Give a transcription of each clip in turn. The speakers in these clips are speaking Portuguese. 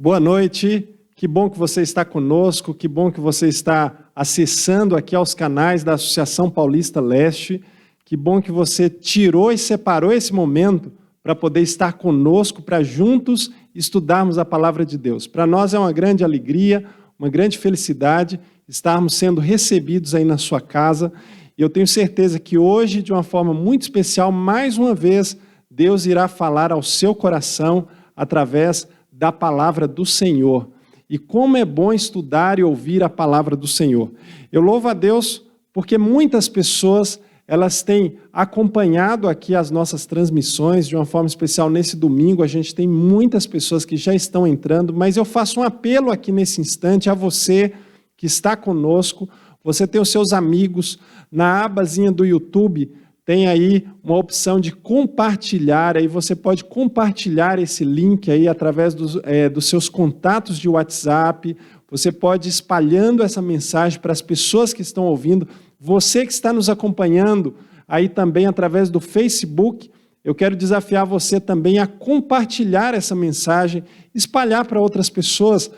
Boa noite, que bom que você está conosco, que bom que você está acessando aqui aos canais da Associação Paulista Leste, que bom que você tirou e separou esse momento para poder estar conosco, para juntos estudarmos a Palavra de Deus. Para nós é uma grande alegria, uma grande felicidade estarmos sendo recebidos aí na sua casa, e eu tenho certeza que hoje, de uma forma muito especial, mais uma vez, Deus irá falar ao seu coração através da palavra do Senhor. E como é bom estudar e ouvir a palavra do Senhor. Eu louvo a Deus porque muitas pessoas, elas têm acompanhado aqui as nossas transmissões, de uma forma especial nesse domingo, a gente tem muitas pessoas que já estão entrando, mas eu faço um apelo aqui nesse instante a você que está conosco, você tem os seus amigos, na abazinha do YouTube, tem aí uma opção de compartilhar, aí você pode compartilhar esse link aí através dos seus contatos de WhatsApp, você pode ir espalhando essa mensagem para as pessoas que estão ouvindo, você que está nos acompanhando aí também através do Facebook, eu quero desafiar você também a compartilhar essa mensagem, espalhar para outras pessoas,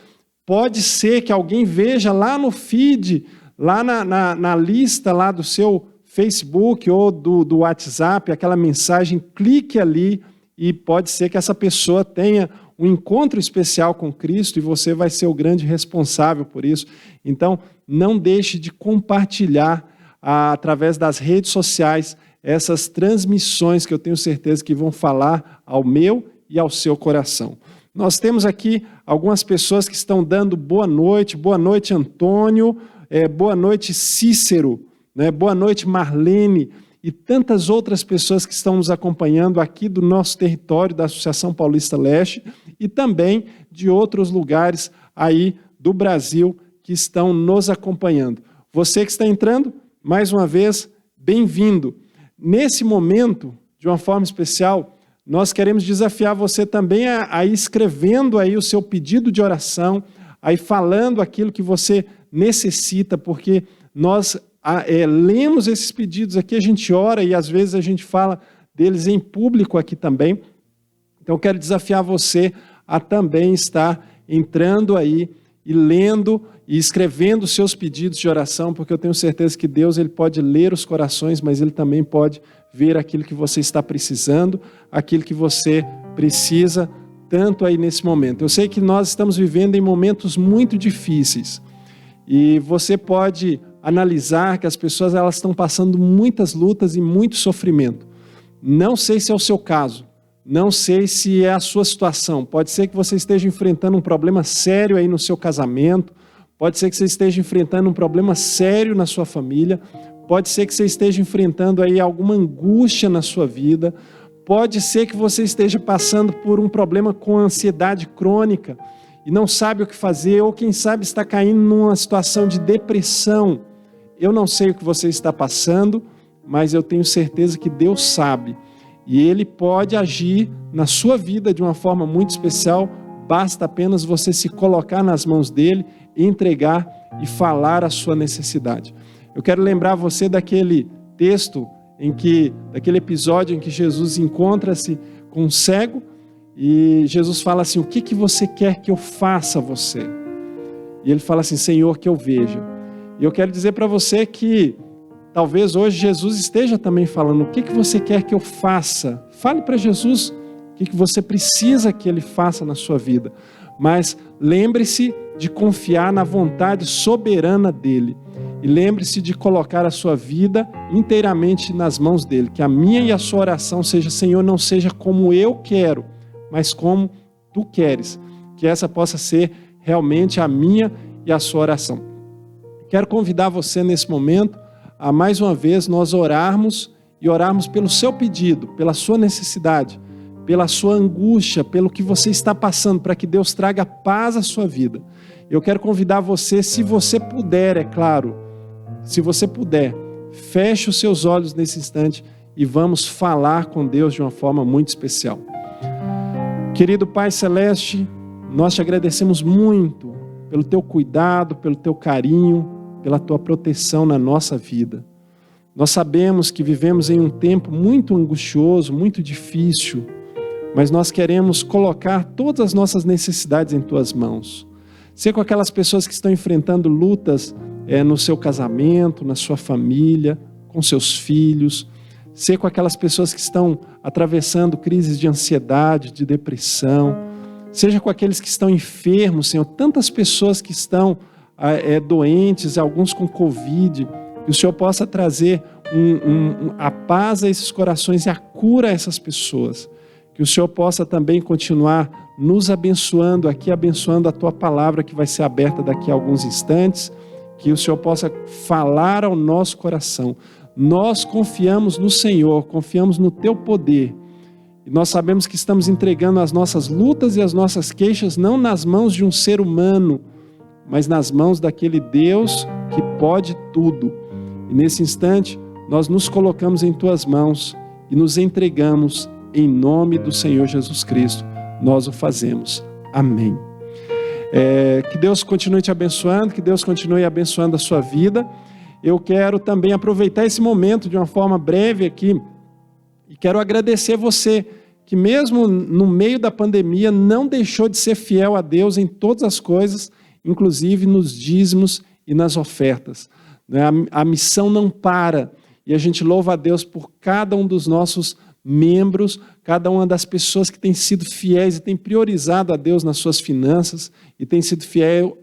pode ser que alguém veja lá no feed, lá na lista lá do seu Facebook ou do WhatsApp, aquela mensagem, clique ali e pode ser que essa pessoa tenha um encontro especial com Cristo e você vai ser o grande responsável por isso. Então, não deixe de compartilhar através das redes sociais essas transmissões que eu tenho certeza que vão falar ao meu e ao seu coração. Nós temos aqui algumas pessoas que estão dando boa noite Antônio, boa noite Cícero, boa noite Marlene e tantas outras pessoas que estão nos acompanhando aqui do nosso território da Associação Paulista Leste e também de outros lugares aí do Brasil que estão nos acompanhando. Você que está entrando, mais uma vez, bem-vindo. Nesse momento, de uma forma especial, nós queremos desafiar você também a ir escrevendo aí o seu pedido de oração, aí falando aquilo que você necessita, porque nós lemos esses pedidos aqui, a gente ora e às vezes a gente fala deles em público aqui também. Então eu quero desafiar você a também estar entrando aí e lendo e escrevendo os seus pedidos de oração, porque eu tenho certeza que Deus ele pode ler os corações, mas Ele também pode ver aquilo que você está precisando, aquilo que você precisa tanto aí nesse momento. Eu sei que nós estamos vivendo em momentos muito difíceis e você pode analisar que as pessoas elas estão passando muitas lutas e muito sofrimento. Não sei se é o seu caso, não sei se é a sua situação. Pode ser que você esteja enfrentando um problema sério aí no seu casamento, pode ser que você esteja enfrentando um problema sério na sua família, pode ser que você esteja enfrentando aí alguma angústia na sua vida, pode ser que você esteja passando por um problema com ansiedade crônica e não sabe o que fazer, ou quem sabe está caindo numa situação de depressão. Eu não sei o que você está passando, mas eu tenho certeza que Deus sabe. E Ele pode agir na sua vida de uma forma muito especial, basta apenas você se colocar nas mãos dEle, entregar e falar a sua necessidade. Eu quero lembrar você daquele texto, daquele episódio em que Jesus encontra-se com um cego, e Jesus fala assim, o que você quer que eu faça a você? E ele fala assim, Senhor, que eu veja. E eu quero dizer para você que talvez hoje Jesus esteja também falando, o que você quer que eu faça? Fale para Jesus o que você precisa que Ele faça na sua vida. Mas lembre-se de confiar na vontade soberana dEle. E lembre-se de colocar a sua vida inteiramente nas mãos dEle. Que a minha e a sua oração seja, Senhor, não seja como eu quero, mas como Tu queres. Que essa possa ser realmente a minha e a sua oração. Quero convidar você nesse momento a mais uma vez nós orarmos e orarmos pelo seu pedido, pela sua necessidade, pela sua angústia, pelo que você está passando, para que Deus traga paz à sua vida. Eu quero convidar você, se você puder, é claro, se você puder, feche os seus olhos nesse instante e vamos falar com Deus de uma forma muito especial. Querido Pai Celeste, nós te agradecemos muito pelo teu cuidado, pelo teu carinho, pela tua proteção na nossa vida. Nós sabemos que vivemos em um tempo muito angustioso, muito difícil, mas nós queremos colocar todas as nossas necessidades em Tuas mãos. Ser com aquelas pessoas que estão enfrentando lutas no seu casamento, na sua família, com seus filhos. Ser com aquelas pessoas que estão atravessando crises de ansiedade, de depressão. Seja com aqueles que estão enfermos, Senhor. Tantas pessoas que estão doentes, alguns com Covid. Que o Senhor possa trazer a paz a esses corações e a cura a essas pessoas. Que o Senhor possa também continuar nos abençoando aqui, abençoando a Tua palavra que vai ser aberta daqui a alguns instantes. Que o Senhor possa falar ao nosso coração. Nós confiamos no Senhor, confiamos no Teu poder. E nós sabemos que estamos entregando as nossas lutas e as nossas queixas não nas mãos de um ser humano, mas nas mãos daquele Deus que pode tudo. E nesse instante, nós nos colocamos em Tuas mãos e nos entregamos em nome do Senhor Jesus Cristo. Nós o fazemos. Amém. Que Deus continue te abençoando, que Deus continue abençoando a sua vida. Eu quero também aproveitar esse momento de uma forma breve aqui e quero agradecer você que mesmo no meio da pandemia não deixou de ser fiel a Deus em todas as coisas, inclusive nos dízimos e nas ofertas. A missão não para e a gente louva a Deus por cada um dos nossos membros, cada uma das pessoas que têm sido fiéis e têm priorizado a Deus nas suas finanças e têm sido fiéis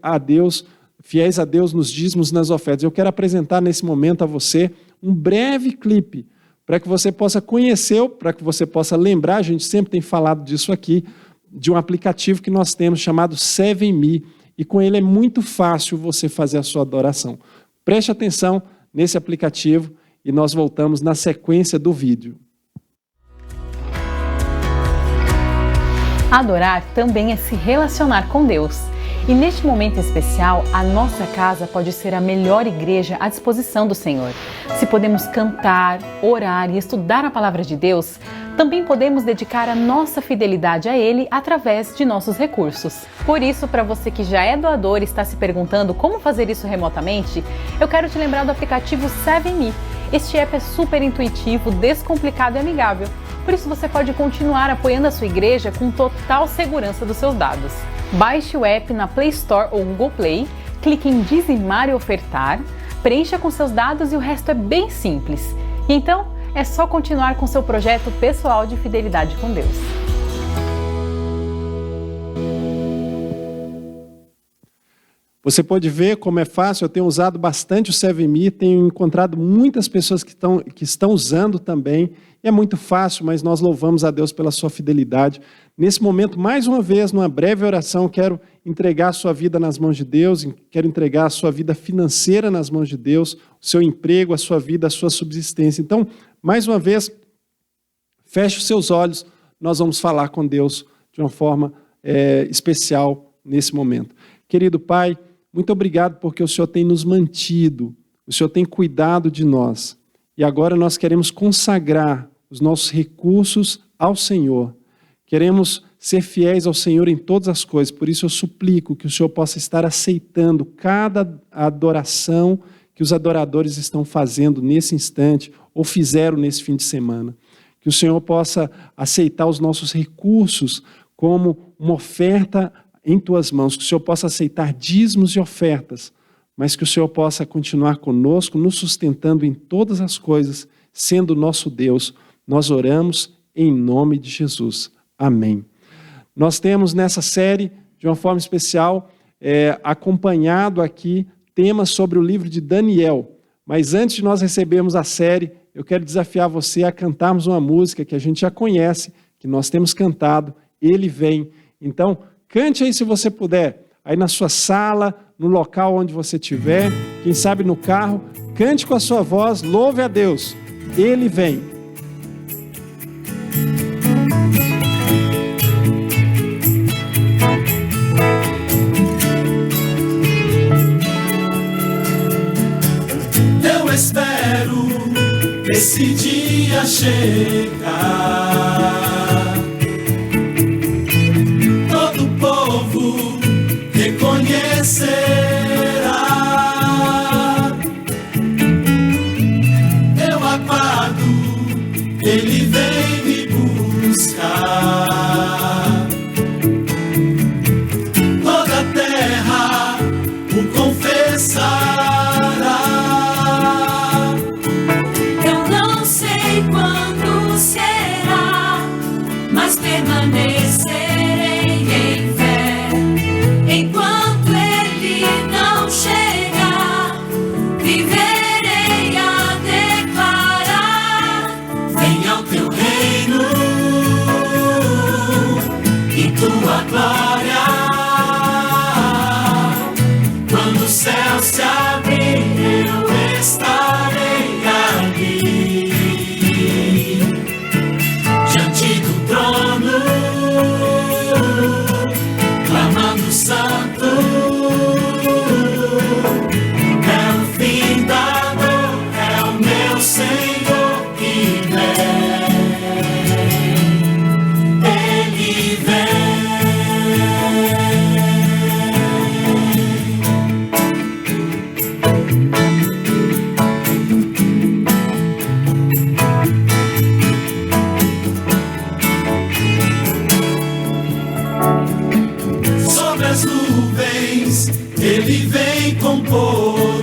a Deus nos dízimos e nas ofertas. Eu quero apresentar nesse momento a você um breve clipe para que você possa conhecer, para que você possa lembrar, a gente sempre tem falado disso aqui, de um aplicativo que nós temos chamado 7Me, e com ele é muito fácil você fazer a sua adoração. Preste atenção nesse aplicativo e nós voltamos na sequência do vídeo. Adorar também é se relacionar com Deus. E neste momento especial, a nossa casa pode ser a melhor igreja à disposição do Senhor. Se podemos cantar, orar e estudar a palavra de Deus, também podemos dedicar a nossa fidelidade a Ele através de nossos recursos. Por isso, para você que já é doador e está se perguntando como fazer isso remotamente, eu quero te lembrar do aplicativo 7Me. Este app é super intuitivo, descomplicado e amigável. Por isso você pode continuar apoiando a sua igreja com total segurança dos seus dados. Baixe o app na Play Store ou Google Play, clique em dizimar e ofertar, preencha com seus dados e o resto é bem simples. E então, é só continuar com seu projeto pessoal de fidelidade com Deus. Você pode ver como é fácil, eu tenho usado bastante o 7Me, tenho encontrado muitas pessoas que estão usando também, e é muito fácil, mas nós louvamos a Deus pela sua fidelidade. Nesse momento, mais uma vez, numa breve oração, quero entregar a sua vida nas mãos de Deus, quero entregar a sua vida financeira nas mãos de Deus, o seu emprego, a sua vida, a sua subsistência. Então, mais uma vez, feche os seus olhos, nós vamos falar com Deus de uma forma especial nesse momento. Querido Pai, muito obrigado porque o Senhor tem nos mantido, o Senhor tem cuidado de nós. E agora nós queremos consagrar os nossos recursos ao Senhor. Queremos ser fiéis ao Senhor em todas as coisas. Por isso eu suplico que o Senhor possa estar aceitando cada adoração que os adoradores estão fazendo nesse instante ou fizeram nesse fim de semana. Que o Senhor possa aceitar os nossos recursos como uma oferta em Tuas mãos, que o Senhor possa aceitar dízimos e ofertas, mas que o Senhor possa continuar conosco, nos sustentando em todas as coisas, sendo nosso Deus. Nós oramos em nome de Jesus. Amém. Nós temos nessa série, de uma forma especial, acompanhado aqui temas sobre o livro de Daniel. Mas antes de nós recebermos a série, eu quero desafiar você a cantarmos uma música que a gente já conhece, que nós temos cantado, Ele Vem. Então, cante aí se você puder, aí na sua sala, no local onde você estiver, quem sabe no carro, cante com a sua voz, louve a Deus, Ele vem. Eu espero esse dia chegar. Reconhecerá, eu aguardo, Ele vem me buscar. tua glória. Quando o céu se abrir, eu estarei ali, diante do trono, clamando santo. É o fim da dor, é o meu Senhor que vem. Ele vem. Sobre as nuvens, ele vem com poder.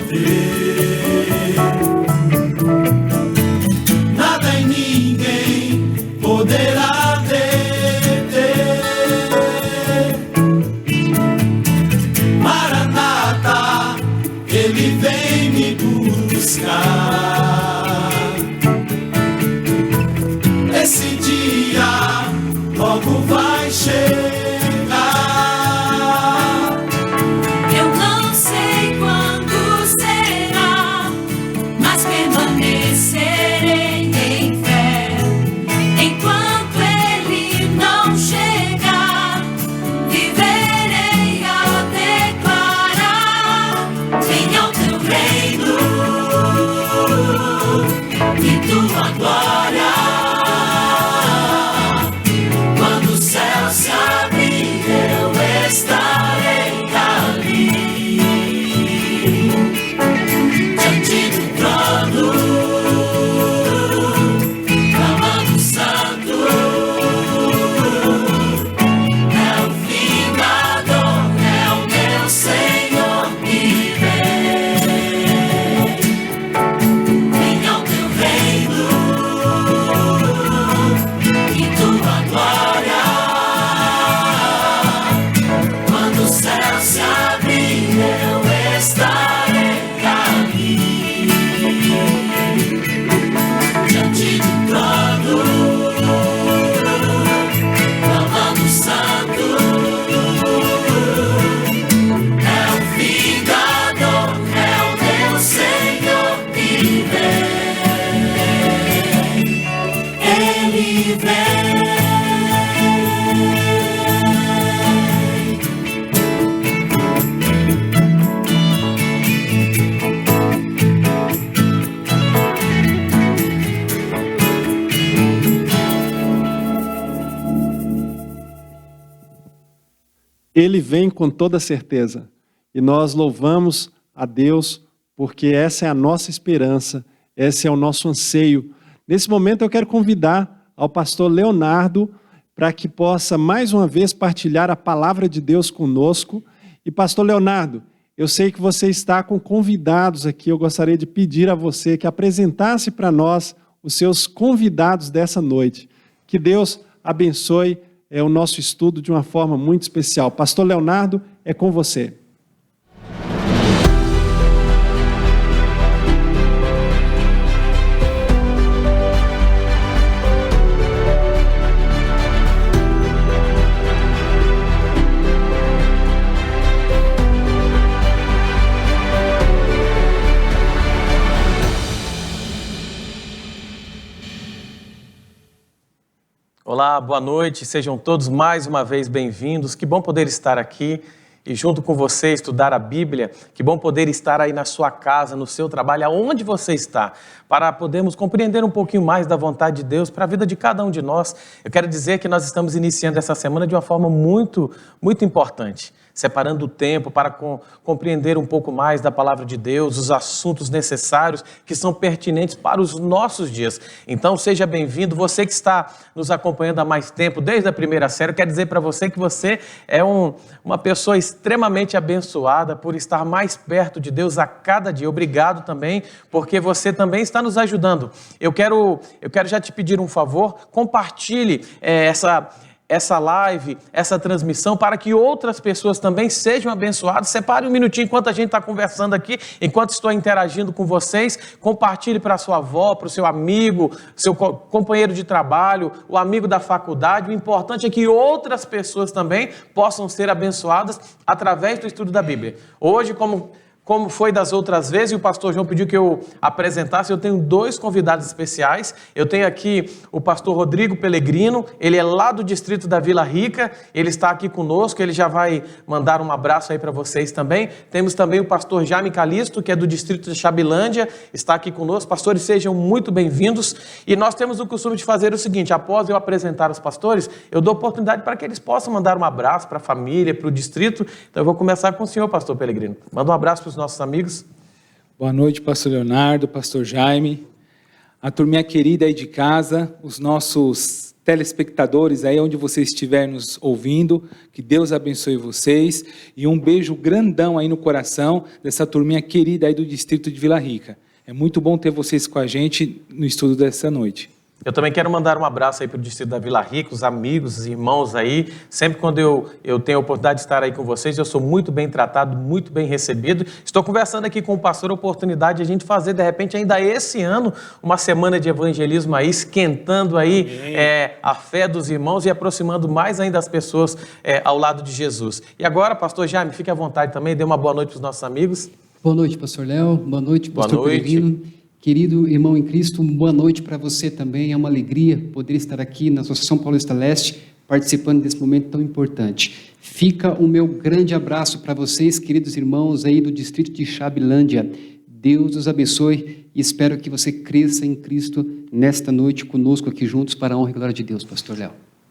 Nada e ninguém poderá deter. Maranata, ele vem me buscar. Esse dia logo vai chegar. Eu não sei quando será, mas permanecerei em fé. Enquanto ele não chegar, viverei a declarar: venha o teu reino e tua glória. Quando o céu se abrir, eu estarei ali, diante do trono, clamando santo. É o fim da dor, é o meu Senhor que vem. Venha o teu reino e tua glória. Quando o céu se abrir, eu estarei ali, diante do trono, clamando santo. É o fim da dor, é o meu Senhor que vem. Ele vem. Ele vem com toda certeza. E nós louvamos a Deus porque essa é a nossa esperança, esse é o nosso anseio. Nesse momento eu quero convidar ao pastor Leonardo para que possa mais uma vez partilhar a palavra de Deus conosco. E pastor Leonardo, eu sei que você está com convidados aqui, eu gostaria de pedir a você que apresentasse para nós os seus convidados dessa noite. Que Deus abençoe o nosso estudo de uma forma muito especial. Pastor Leonardo, é com você. Olá, boa noite, sejam todos mais uma vez bem-vindos. Que bom poder estar aqui e junto com você estudar a Bíblia. Que bom poder estar aí na sua casa, no seu trabalho, aonde você está, para podermos compreender um pouquinho mais da vontade de Deus para a vida de cada um de nós. Eu quero dizer que nós estamos iniciando essa semana de uma forma muito importante, separando o tempo para compreender um pouco mais da palavra de Deus, os assuntos necessários que são pertinentes para os nossos dias. Então, seja bem-vindo. Você que está nos acompanhando há mais tempo, desde a primeira série, eu quero dizer para você que você é uma pessoa extremamente abençoada por estar mais perto de Deus a cada dia. Obrigado também, porque você também está nos ajudando. Eu quero já te pedir um favor, compartilhe essa live, essa transmissão, para que outras pessoas também sejam abençoadas. Separe um minutinho enquanto a gente está conversando aqui, enquanto estou interagindo com vocês, compartilhe para a sua avó, para o seu amigo, seu companheiro de trabalho, o amigo da faculdade. O importante é que outras pessoas também possam ser abençoadas através do estudo da Bíblia. Hoje, como foi das outras vezes, e o pastor João pediu que eu apresentasse, eu tenho 2 convidados especiais. Eu tenho aqui o pastor Rodrigo Pellegrino, ele é lá do distrito da Vila Rica, ele está aqui conosco, ele já vai mandar um abraço aí para vocês também. Temos também o pastor Jaime Calisto, que é do distrito de Chabilândia, está aqui conosco. Pastores, sejam muito bem-vindos. E nós temos o costume de fazer o seguinte: após eu apresentar os pastores, eu dou oportunidade para que eles possam mandar um abraço para a família, para o distrito. Então eu vou começar com o senhor, pastor Pellegrino. Manda um abraço para os nossos amigos. Boa noite, pastor Leonardo, pastor Jaime, a turminha querida aí de casa, os nossos telespectadores aí onde você estiver nos ouvindo, que Deus abençoe vocês e um beijo grandão aí no coração dessa turminha querida aí do distrito de Vila Rica. É muito bom ter vocês com a gente no estudo dessa noite. Eu também quero mandar um abraço aí para o distrito da Vila Rica, os amigos, os irmãos aí. Sempre quando eu tenho a oportunidade de estar aí com vocês, eu sou muito bem tratado, muito bem recebido. Estou conversando aqui com o pastor, a oportunidade de a gente fazer, de repente, ainda esse ano, uma semana de evangelismo aí, esquentando aí a fé dos irmãos e aproximando mais ainda as pessoas ao lado de Jesus. E agora, pastor Jaime, fique à vontade também, dê uma boa noite para os nossos amigos. Boa noite, pastor Léo. Boa noite, pastor Pellegrino. Querido irmão em Cristo, boa noite para você também. É uma alegria poder estar aqui na Associação Paulista Leste, participando desse momento tão importante. Fica o meu grande abraço para vocês, queridos irmãos aí do distrito de Chabilândia. Deus os abençoe e espero que você cresça em Cristo nesta noite conosco aqui juntos para a honra e glória de Deus, pastor Léo.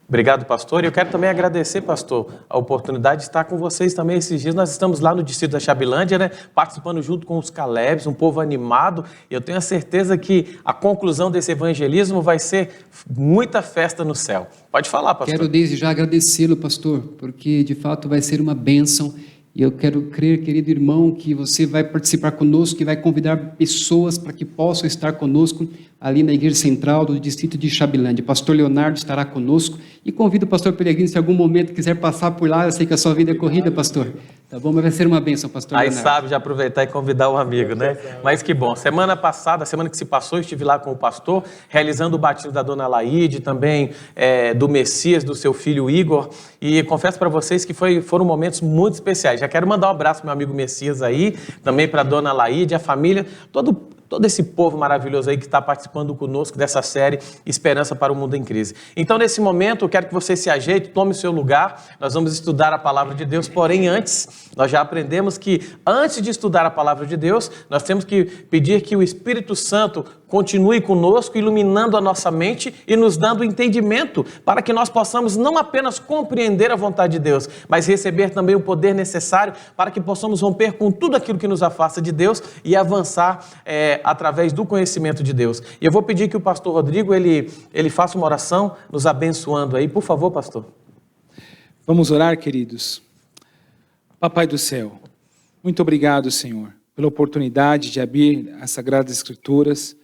Obrigado, pastor. E eu quero também agradecer, pastor, a oportunidade de estar com vocês também esses dias. Nós estamos lá no distrito da Chabilândia, né, participando junto com os Calebs, um povo animado. E eu tenho a certeza que a conclusão desse evangelismo vai ser muita festa no céu. Pode falar, pastor. Quero desde já agradecê-lo, pastor, porque de fato vai ser uma bênção. E eu quero crer, querido irmão, que você vai participar conosco, que vai convidar pessoas para que possam estar conosco ali na Igreja Central do distrito de Chabilândia. Pastor Leonardo estará conosco e convido o pastor Pellegrino, se em algum momento quiser passar por lá. Eu sei que a sua vida é corrida, pastor. Tá bom, mas vai ser uma bênção, pastor Leonardo. Aí sabe, já aproveitar e convidar um amigo, né? Mas que bom. Semana passada, semana que se passou, eu estive lá com o pastor, realizando o batismo da dona Laide, também do Messias, do seu filho Igor. E confesso para vocês que foram momentos muito especiais. Já quero mandar um abraço para meu amigo Messias aí, também para a dona Laide, a família, todo esse povo maravilhoso aí que está participando conosco dessa série Esperança para o Mundo em Crise. Então, nesse momento, eu quero que você se ajeite, tome o seu lugar. Nós vamos estudar a palavra de Deus, porém, antes, nós já aprendemos que, antes de estudar a palavra de Deus, nós temos que pedir que o Espírito Santo continue conosco, iluminando a nossa mente e nos dando entendimento para que nós possamos não apenas compreender a vontade de Deus, mas receber também o poder necessário para que possamos romper com tudo aquilo que nos afasta de Deus e avançar através do conhecimento de Deus. E eu vou pedir que o pastor Rodrigo, ele faça uma oração nos abençoando aí. Por favor, pastor. Vamos orar, queridos. Papai do céu, muito obrigado, Senhor, pela oportunidade de abrir as Sagradas Escrituras.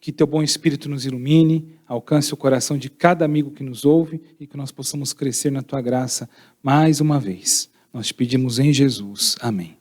Que teu bom Espírito nos ilumine, alcance o coração de cada amigo que nos ouve e que nós possamos crescer na tua graça mais uma vez. Nós te pedimos em Jesus. Amém.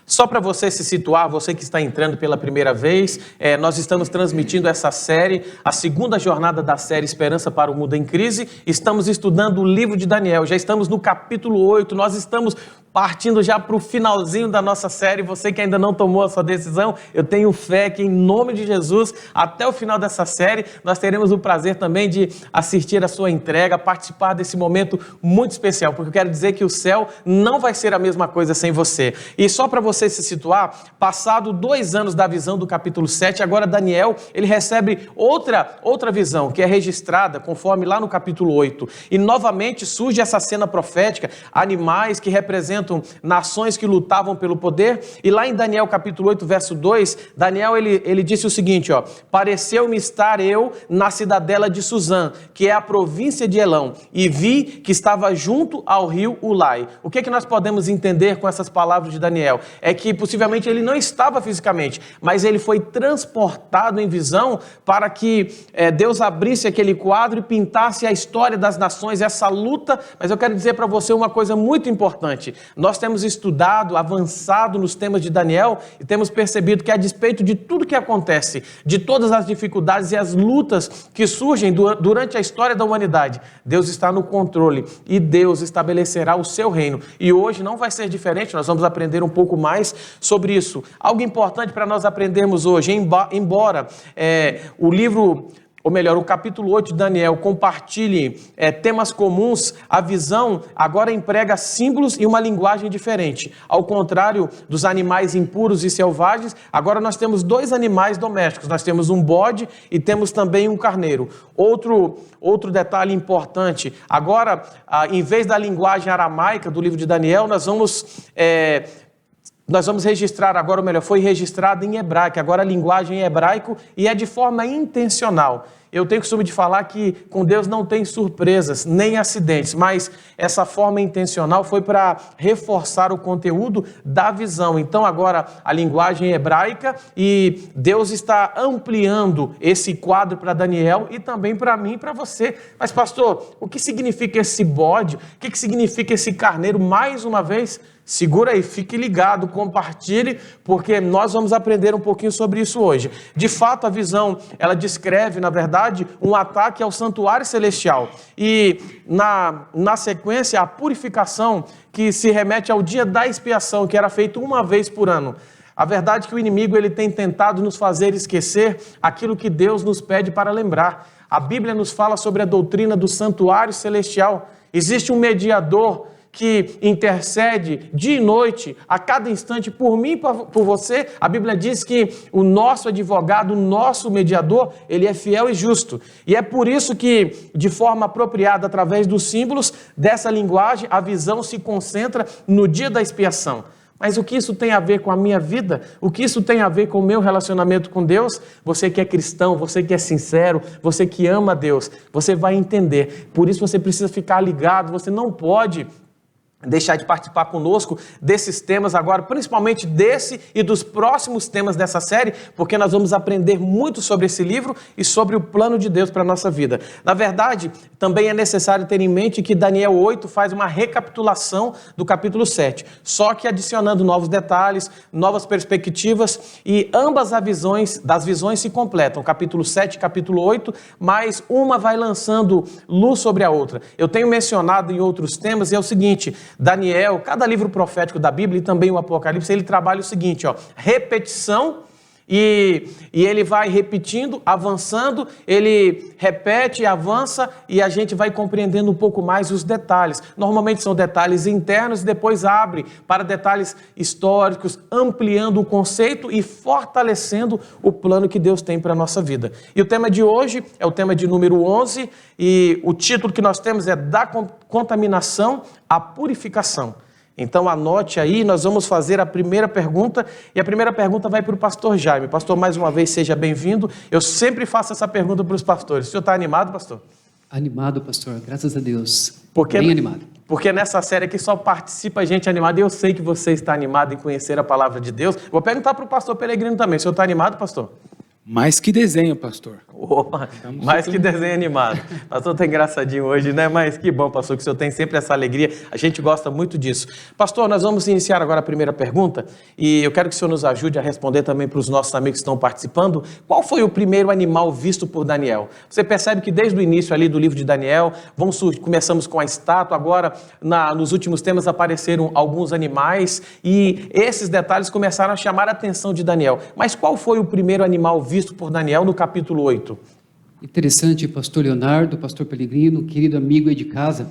Só para você se situar, você que está entrando pela primeira vez, nós estamos transmitindo essa série, a segunda jornada da série Esperança para o Mundo em Crise. Estamos estudando o livro de Daniel, já estamos no capítulo 8, nós estamos partindo já para o finalzinho da nossa série. Você que ainda não tomou a sua decisão, eu tenho fé que em nome de Jesus, até o final dessa série, nós teremos o prazer também de assistir a sua entrega, participar desse momento muito especial, porque eu quero dizer que o céu não vai ser a mesma coisa sem você. E só para você se situar, passado 2 anos da visão do capítulo 7, agora Daniel, ele recebe outra visão, que é registrada conforme lá no capítulo 8. E novamente surge essa cena profética, animais que representam representam nações que lutavam pelo poder. E lá em Daniel capítulo 8, verso 2, Daniel ele disse o seguinte, ó: pareceu-me estar eu na cidadela de Suzã, que é a província de Elão, e vi que estava junto ao rio Ulai. O que nós podemos entender com essas palavras de Daniel? É que possivelmente ele não estava fisicamente, mas ele foi transportado em visão para que Deus abrisse aquele quadro e pintasse a história das nações, essa luta. Mas eu quero dizer para você uma coisa muito importante. Nós temos estudado, avançado nos temas de Daniel e temos percebido que, a despeito de tudo que acontece, de todas as dificuldades e as lutas que surgem durante a história da humanidade, Deus está no controle e Deus estabelecerá o seu reino. E hoje não vai ser diferente, nós vamos aprender um pouco mais sobre isso. Algo importante para nós aprendermos hoje, embora o livro, ou melhor, o capítulo 8 de Daniel compartilhe temas comuns, a visão agora emprega símbolos e uma linguagem diferente. Ao contrário dos animais impuros e selvagens, agora nós temos dois animais domésticos. Nós temos um bode e temos também um carneiro. Outro detalhe importante, agora, em vez da linguagem aramaica do livro de Daniel, nós vamos registrar agora, ou melhor, foi registrado em hebraico, agora a linguagem é hebraico e é de forma intencional. Eu tenho costume de falar que com Deus não tem surpresas, nem acidentes, mas essa forma intencional foi para reforçar o conteúdo da visão. Então agora a linguagem é hebraica e Deus está ampliando esse quadro para Daniel e também para mim e para você. Mas pastor, o que significa esse bode? O que significa esse carneiro? Mais uma vez, segura aí, fique ligado, compartilhe, porque nós vamos aprender um pouquinho sobre isso hoje. De fato, a visão, ela descreve, na verdade, um ataque ao santuário celestial. E, na sequência, a purificação, que se remete ao dia da expiação, que era feito uma vez por ano. A verdade é que o inimigo ele tem tentado nos fazer esquecer aquilo que Deus nos pede para lembrar. A Bíblia nos fala sobre a doutrina do santuário celestial. Existe um mediador que intercede dia e noite, a cada instante, por mim e por você. A Bíblia diz que o nosso advogado, o nosso mediador, ele é fiel e justo. E é por isso que, de forma apropriada, através dos símbolos dessa linguagem, a visão se concentra no dia da expiação. Mas o que isso tem a ver com a minha vida? O que isso tem a ver com o meu relacionamento com Deus? Você que é cristão, você que é sincero, você que ama Deus, você vai entender. Por isso você precisa ficar ligado, você não pode deixar de participar conosco desses temas agora, principalmente desse e dos próximos temas dessa série, porque nós vamos aprender muito sobre esse livro e sobre o plano de Deus para a nossa vida. Na verdade, também é necessário ter em mente que Daniel 8 faz uma recapitulação do capítulo 7, só que adicionando novos detalhes, novas perspectivas, e ambas das visões se completam, capítulo 7 e capítulo 8, mas uma vai lançando luz sobre a outra. Eu tenho mencionado em outros temas, e é o seguinte: Daniel, cada livro profético da Bíblia e também o Apocalipse, ele trabalha o seguinte, repetição, e ele vai repetindo, avançando, ele repete, avança, e a gente vai compreendendo um pouco mais os detalhes. Normalmente são detalhes internos e depois abre para detalhes históricos, ampliando o conceito e fortalecendo o plano que Deus tem para a nossa vida. E o tema de hoje é o tema de número 11, e o título que nós temos é Da Contaminação à Purificação. Então anote aí, nós vamos fazer a primeira pergunta, e a primeira pergunta vai para o pastor Jaime. Pastor, mais uma vez, seja bem-vindo. Eu sempre faço essa pergunta para os pastores. O senhor está animado, pastor? Animado, pastor, graças a Deus. Bem animado. Porque nessa série aqui só participa gente animada, e eu sei que você está animado em conhecer a palavra de Deus. Vou perguntar para o pastor Peregrino também. O senhor está animado, pastor? Mais que desenho, pastor. Opa, mais que desenho animado. Pastor, tá engraçadinho hoje, né? Mas que bom, pastor, que o senhor tem sempre essa alegria. A gente gosta muito disso. Pastor, nós vamos iniciar agora a primeira pergunta, e eu quero que o senhor nos ajude a responder também para os nossos amigos que estão participando. Qual foi o primeiro animal visto por Daniel? Você percebe que desde o início ali do livro de Daniel, começamos com a estátua, agora nos últimos temas apareceram alguns animais, e esses detalhes começaram a chamar a atenção de Daniel. Mas qual foi o primeiro animal visto por Daniel no capítulo 8? Interessante, pastor Leonardo, pastor Peregrino, querido amigo aí de casa.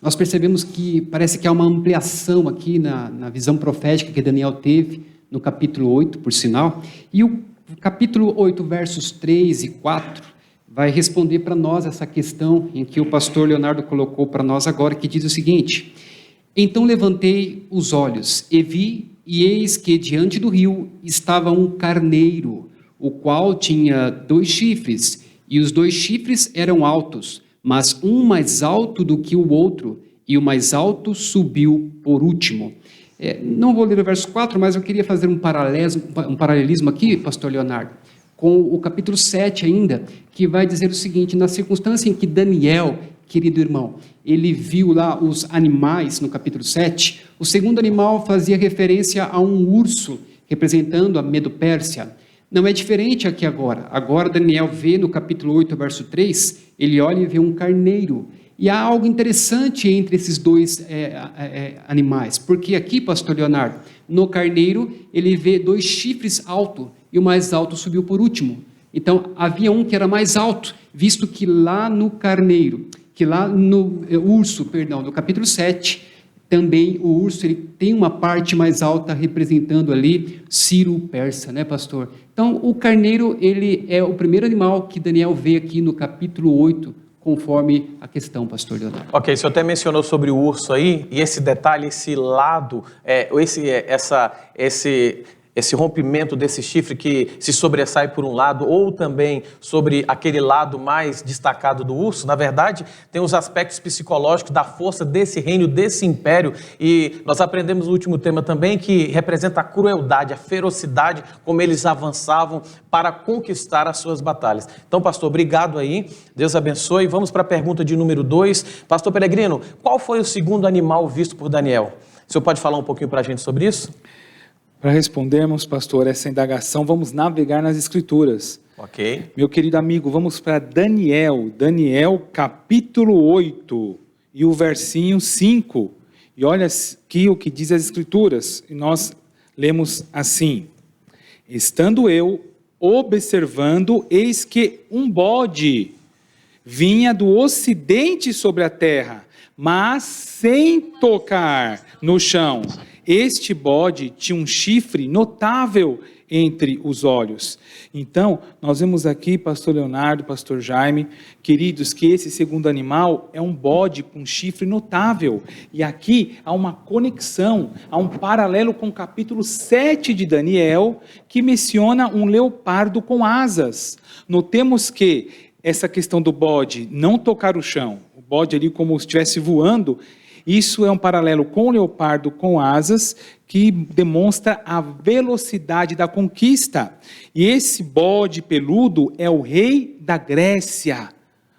Nós percebemos que parece que há uma ampliação aqui na visão profética que Daniel teve no capítulo 8, por sinal. E o capítulo 8, versos 3 e 4, vai responder para nós essa questão em que o pastor Leonardo colocou para nós agora, que diz o seguinte: Então levantei os olhos e vi, e eis que diante do rio estava um carneiro, o qual tinha 2 chifres, e os 2 chifres eram altos, mas um mais alto do que o outro, e o mais alto subiu por último. Não vou ler o verso 4, mas eu queria fazer um paralelismo aqui, pastor Leonardo, com o capítulo 7 ainda, que vai dizer o seguinte: na circunstância em que Daniel, querido irmão, ele viu lá os animais no capítulo 7, o segundo animal fazia referência a um urso, representando a Medo-Pérsia. Não é diferente aqui agora. Agora Daniel vê no capítulo 8, verso 3, ele olha e vê um carneiro. E há algo interessante entre esses 2 animais, porque aqui, pastor Leonardo, no carneiro, ele vê 2 chifres altos, e o mais alto subiu por último. Então, havia um que era mais alto, visto que lá no carneiro, que lá no urso, no capítulo 7, também o urso ele tem uma parte mais alta representando ali Ciro persa, né, pastor? Então, o carneiro ele é o primeiro animal que Daniel vê aqui no capítulo 8, conforme a questão, pastor Leonardo. Ok, o senhor até mencionou sobre o urso aí, e esse detalhe, esse lado, esse rompimento desse chifre que se sobressai por um lado, ou também sobre aquele lado mais destacado do urso, na verdade, tem os aspectos psicológicos da força desse reino, desse império, e nós aprendemos no último tema também que representa a crueldade, a ferocidade, como eles avançavam para conquistar as suas batalhas. Então, pastor, obrigado aí, Deus abençoe. Vamos para a pergunta de número 2. Pastor Peregrino, qual foi o segundo animal visto por Daniel? O senhor pode falar um pouquinho para a gente sobre isso? Para respondermos, pastor, essa indagação, vamos navegar nas Escrituras. Ok. Meu querido amigo, vamos para Daniel capítulo 8 e o versinho 5. E olha aqui o que diz as Escrituras, e nós lemos assim: estando eu observando, eis que um bode vinha do ocidente sobre a terra, mas sem tocar no chão. Este bode tinha um chifre notável entre os olhos. Então, nós vemos aqui, pastor Leonardo, pastor Jaime, queridos, que esse segundo animal é um bode com chifre notável. E aqui há uma conexão, há um paralelo com o capítulo 7 de Daniel, que menciona um leopardo com asas. Notemos que essa questão do bode não tocar o chão, o bode ali como se estivesse voando, isso é um paralelo com o leopardo com asas, que demonstra a velocidade da conquista. E esse bode peludo é o rei da Grécia,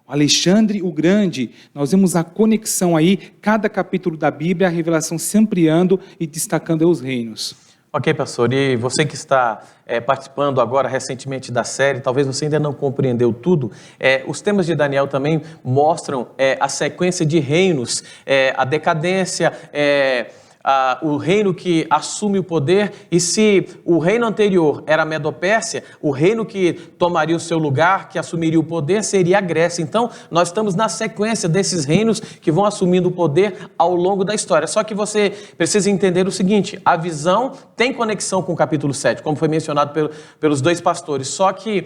Alexandre o Grande. Nós vemos a conexão aí, cada capítulo da Bíblia, a revelação se ampliando e destacando os reinos. Ok, pastor, e você que está participando agora recentemente da série, talvez você ainda não compreendeu tudo, os temas de Daniel também mostram a sequência de reinos, a decadência, o reino que assume o poder, e se o reino anterior era a Medo-Pérsia, o reino que tomaria o seu lugar, que assumiria o poder, seria a Grécia. Então, nós estamos na sequência desses reinos que vão assumindo o poder ao longo da história. Só que você precisa entender o seguinte: a visão tem conexão com o capítulo 7, como foi mencionado pelos 2 pastores, só que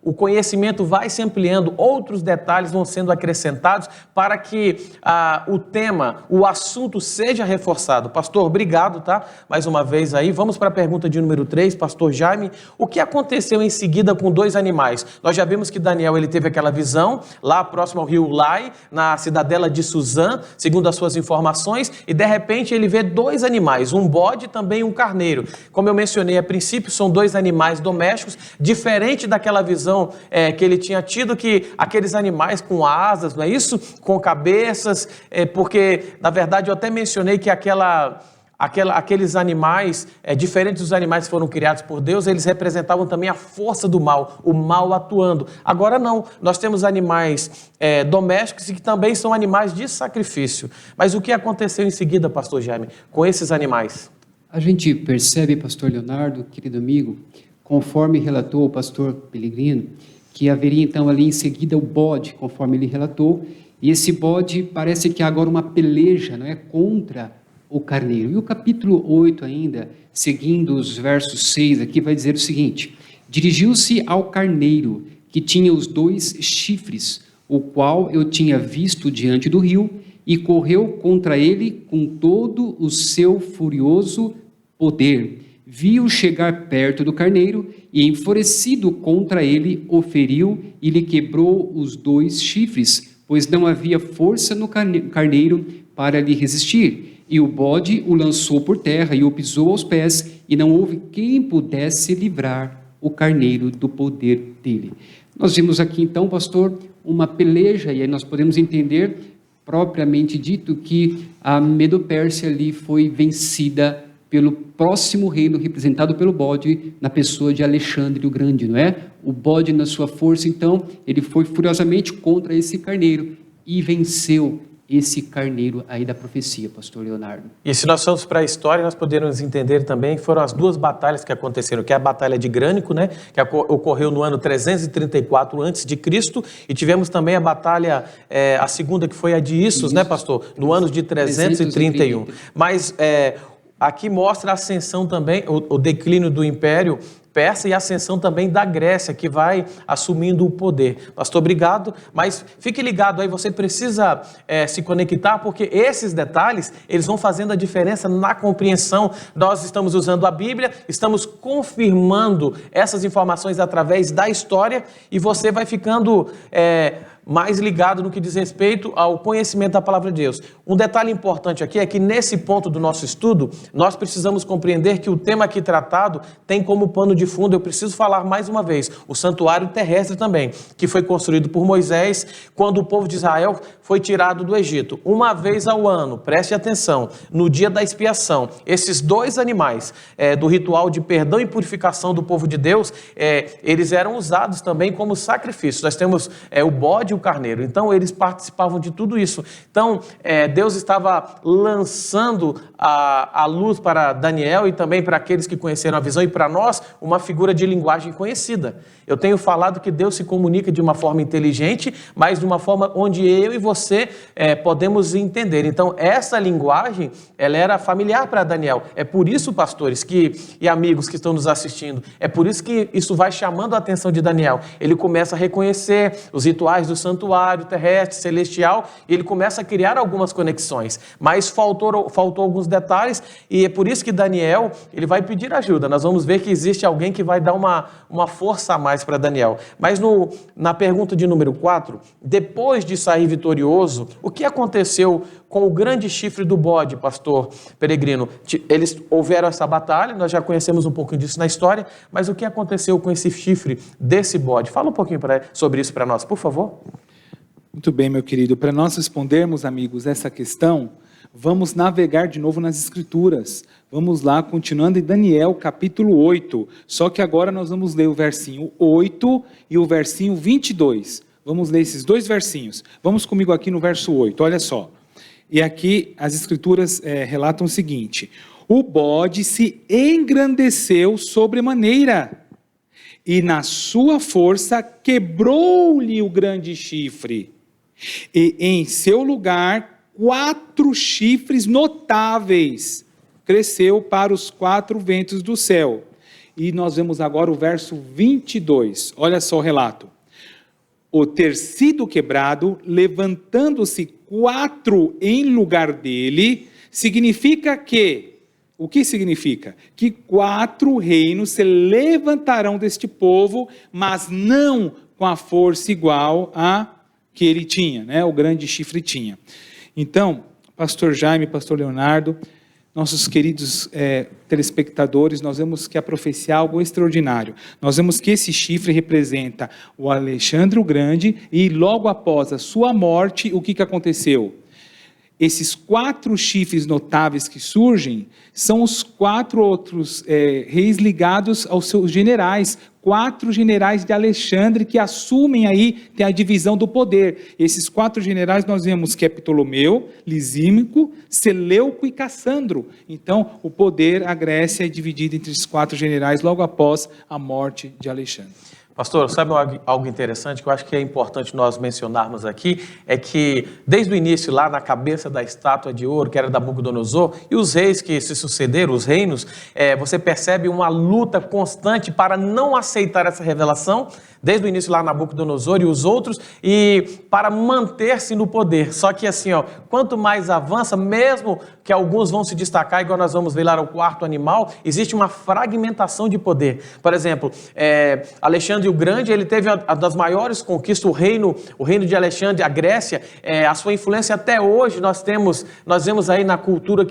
o conhecimento vai se ampliando, outros detalhes vão sendo acrescentados para que o tema, o assunto seja reforçado. Pastor, obrigado, tá? Mais uma vez aí. Vamos para a pergunta de número 3, pastor Jaime. O que aconteceu em seguida com 2 animais? Nós já vimos que Daniel ele teve aquela visão lá próximo ao rio Ulai, na cidadela de Suzã, segundo as suas informações, e de repente ele vê 2 animais, um bode e também um carneiro. Como eu mencionei a princípio, são 2 animais domésticos, diferente daquela visão que ele tinha tido, que aqueles animais com asas, não é isso? Com cabeças, porque na verdade eu até mencionei que aqueles animais, diferentes dos animais que foram criados por Deus, eles representavam também a força do mal, o mal atuando. Agora não, nós temos animais domésticos e que também são animais de sacrifício. Mas o que aconteceu em seguida, pastor Jaime, com esses animais? A gente percebe, pastor Leonardo, querido amigo, conforme relatou o pastor Peregrino, que haveria então ali em seguida o bode, conforme ele relatou, e esse bode parece que há agora uma peleja, não é, contra o carneiro. E o capítulo 8 ainda, seguindo os versos 6 aqui, vai dizer o seguinte: dirigiu-se ao carneiro, que tinha os 2 chifres, o qual eu tinha visto diante do rio, e correu contra ele com todo o seu furioso poder. Viu chegar perto do carneiro, e enfurecido contra ele, o feriu e lhe quebrou os 2 chifres, pois não havia força no carneiro para lhe resistir. E o bode o lançou por terra e o pisou aos pés, e não houve quem pudesse livrar o carneiro do poder dele. Nós vimos aqui então, pastor, uma peleja, e aí nós podemos entender, propriamente dito, que a Medo-Pérsia ali foi vencida pelo próximo reino representado pelo bode, na pessoa de Alexandre o Grande, não é? O bode, na sua força, então, ele foi furiosamente contra esse carneiro e venceu esse carneiro aí da profecia, pastor Leonardo. E se nós formos para a história, nós podemos entender também que foram as 2 batalhas que aconteceram, que é a batalha de Grânico, né, que ocorreu no ano 334 a.C., e tivemos também a batalha, a segunda, que foi a de Issos, né, pastor, no ano de 331. Mas aqui mostra a ascensão também, o declínio do Império Persa e a ascensão também da Grécia, que vai assumindo o poder. Pastor, obrigado, mas fique ligado aí, você precisa se conectar, porque esses detalhes, eles vão fazendo a diferença na compreensão. Nós estamos usando a Bíblia, estamos confirmando essas informações através da história, e você vai ficando mais ligado no que diz respeito ao conhecimento da palavra de Deus. Um detalhe importante aqui é que nesse ponto do nosso estudo, nós precisamos compreender que o tema aqui tratado tem como pano de fundo, eu preciso falar mais uma vez, o santuário terrestre também, que foi construído por Moisés quando o povo de Israel foi tirado do Egito. Uma vez ao ano, preste atenção, no dia da expiação, esses 2 animais do ritual de perdão e purificação do povo de Deus, eles eram usados também como sacrifício. Nós temos o bode e o carneiro, então eles participavam de tudo isso. Então Deus estava lançando a luz para Daniel e também para aqueles que conheceram a visão, e para nós uma figura de linguagem conhecida. Eu tenho falado que Deus se comunica de uma forma inteligente, mas de uma forma onde eu e você podemos entender. Então essa linguagem, ela era familiar para Daniel. É por isso, pastores e amigos que estão nos assistindo, é por isso que isso vai chamando a atenção de Daniel. Ele começa a reconhecer os rituais do santuário terrestre, celestial, e ele começa a criar algumas conexões, mas faltou alguns detalhes, e é por isso que Daniel, ele vai pedir ajuda. Nós vamos ver que existe alguém que vai dar uma força a mais para Daniel. Mas na pergunta de número 4, depois de sair vitorioso, o que aconteceu com o grande chifre do bode, pastor Peregrino? Eles houveram essa batalha, nós já conhecemos um pouquinho disso na história, mas o que aconteceu com esse chifre desse bode? Fala um pouquinho sobre isso para nós, por favor. Muito bem, meu querido. Para nós respondermos, amigos, essa questão, vamos navegar de novo nas Escrituras. Vamos lá, continuando em Daniel, capítulo 8. Só que agora nós vamos ler o versinho 8 e o versinho 22. Vamos ler esses 2 versinhos. Vamos comigo aqui no verso 8, olha só. E aqui as Escrituras relatam o seguinte: o bode se engrandeceu sobremaneira, e na sua força quebrou-lhe o grande chifre, e em seu lugar 4 chifres notáveis cresceu para os 4 ventos do céu. E nós vemos agora o verso 22, olha só o relato. O ter sido quebrado, levantando-se 4 em lugar dele, significa que, o que significa? Que 4 reinos se levantarão deste povo, mas não com a força igual a que ele tinha, né? O grande chifre tinha. Então, pastor Jaime, pastor Leonardo, nossos queridos telespectadores, nós vemos que a profecia é algo extraordinário. Nós vemos que esse chifre representa o Alexandre o Grande, e logo após a sua morte, o que aconteceu? Esses 4 chifres notáveis que surgem são os 4 outros reis ligados aos seus generais, 4 generais de Alexandre que assumem aí, tem a divisão do poder. Esses 4 generais nós vemos que é Ptolomeu, Lisímaco, Seleuco e Cassandro. Então o poder, a Grécia é dividida entre esses 4 generais logo após a morte de Alexandre. Pastor, sabe algo interessante que eu acho que é importante nós mencionarmos aqui? É que desde o início, lá na cabeça da estátua de ouro, que era da Nabucodonosor, e os reis que se sucederam, os reinos, você percebe uma luta constante para não aceitar essa revelação desde o início lá Nabucodonosor e os outros, e para manter-se no poder. Só que assim, quanto mais avança, mesmo que alguns vão se destacar, igual nós vamos ver lá no quarto animal, existe uma fragmentação de poder. Por exemplo, Alexandre o Grande, ele teve uma das maiores conquistas, o reino de Alexandre, a Grécia, a sua influência até hoje nós vemos aí na cultura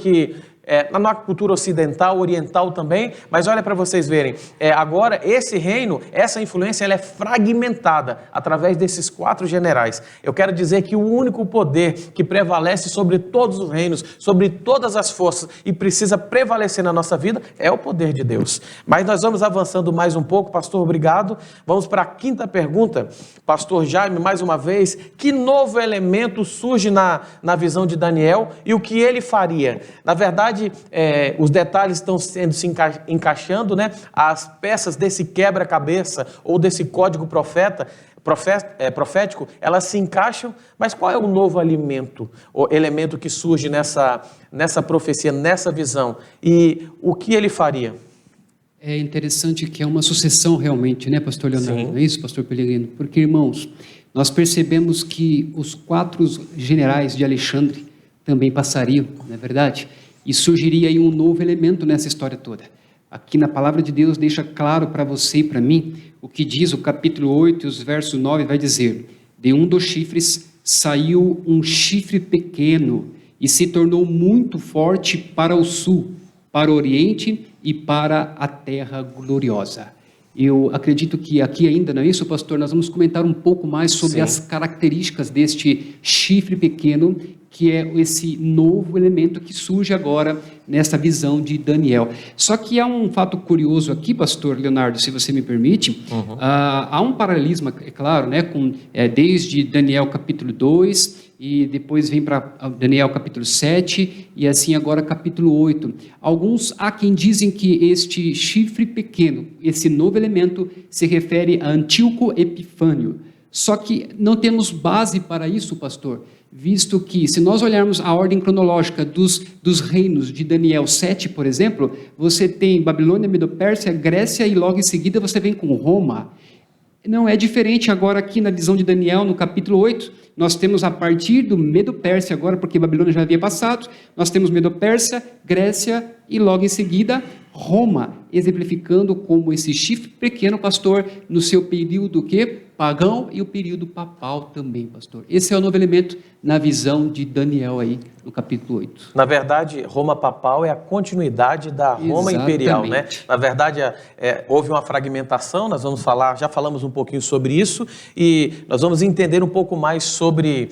na cultura ocidental, oriental também, mas olha para vocês verem, agora esse reino, essa influência, ela é fragmentada através desses 4 generais. Eu quero dizer que o único poder que prevalece sobre todos os reinos, sobre todas as forças e precisa prevalecer na nossa vida é o poder de Deus. Mas nós vamos avançando mais um pouco, pastor, obrigado. Vamos para a 5ª pergunta, pastor Jaime, mais uma vez, que novo elemento surge na visão de Daniel e o que ele faria? Na verdade, os detalhes estão se encaixando, né? As peças desse quebra-cabeça ou desse código profético, elas se encaixam, mas qual é o novo elemento que surge nessa profecia, nessa visão? E o que ele faria? É interessante que é uma sucessão realmente, né, pastor Leonardo? Sim. Não é isso, pastor Pellegrino? Porque, irmãos, nós percebemos que os 4 generais de Alexandre também passariam, não é verdade? E surgiria aí um novo elemento nessa história toda. Aqui na palavra de Deus deixa claro para você e para mim o que diz o capítulo 8, os versos 9, vai dizer: de um dos chifres saiu um chifre pequeno e se tornou muito forte para o sul, para o oriente e para a terra gloriosa. Eu acredito que aqui ainda, não é isso, pastor? Nós vamos comentar um pouco mais sobre as características deste chifre pequeno, que é esse novo elemento que surge agora nessa visão de Daniel. Só que há um fato curioso aqui, pastor Leonardo, se você me permite. Há um paralelismo, é claro, né, desde Daniel capítulo 2, e depois vem para Daniel capítulo 7, e assim agora capítulo 8. Há quem dizem que este chifre pequeno, esse novo elemento, se refere a Antíoco Epifânio. Só que não temos base para isso, pastor, visto que, se nós olharmos a ordem cronológica dos reinos de Daniel 7, por exemplo, você tem Babilônia, Medo-Pérsia, Grécia, e logo em seguida você vem com Roma. Não é diferente agora aqui na visão de Daniel, no capítulo 8, nós temos a partir do Medo-Pérsia agora, porque Babilônia já havia passado, nós temos Medo-Pérsia, Grécia e logo em seguida Roma, exemplificando como esse chifre pequeno, pastor, no seu período pagão e o período papal também, pastor. Esse é o novo elemento na visão de Daniel aí, no capítulo 8. Na verdade, Roma papal é a continuidade da Roma imperial, né? Na verdade, houve uma fragmentação, nós vamos falar, já falamos um pouquinho sobre isso, e nós vamos entender um pouco mais sobre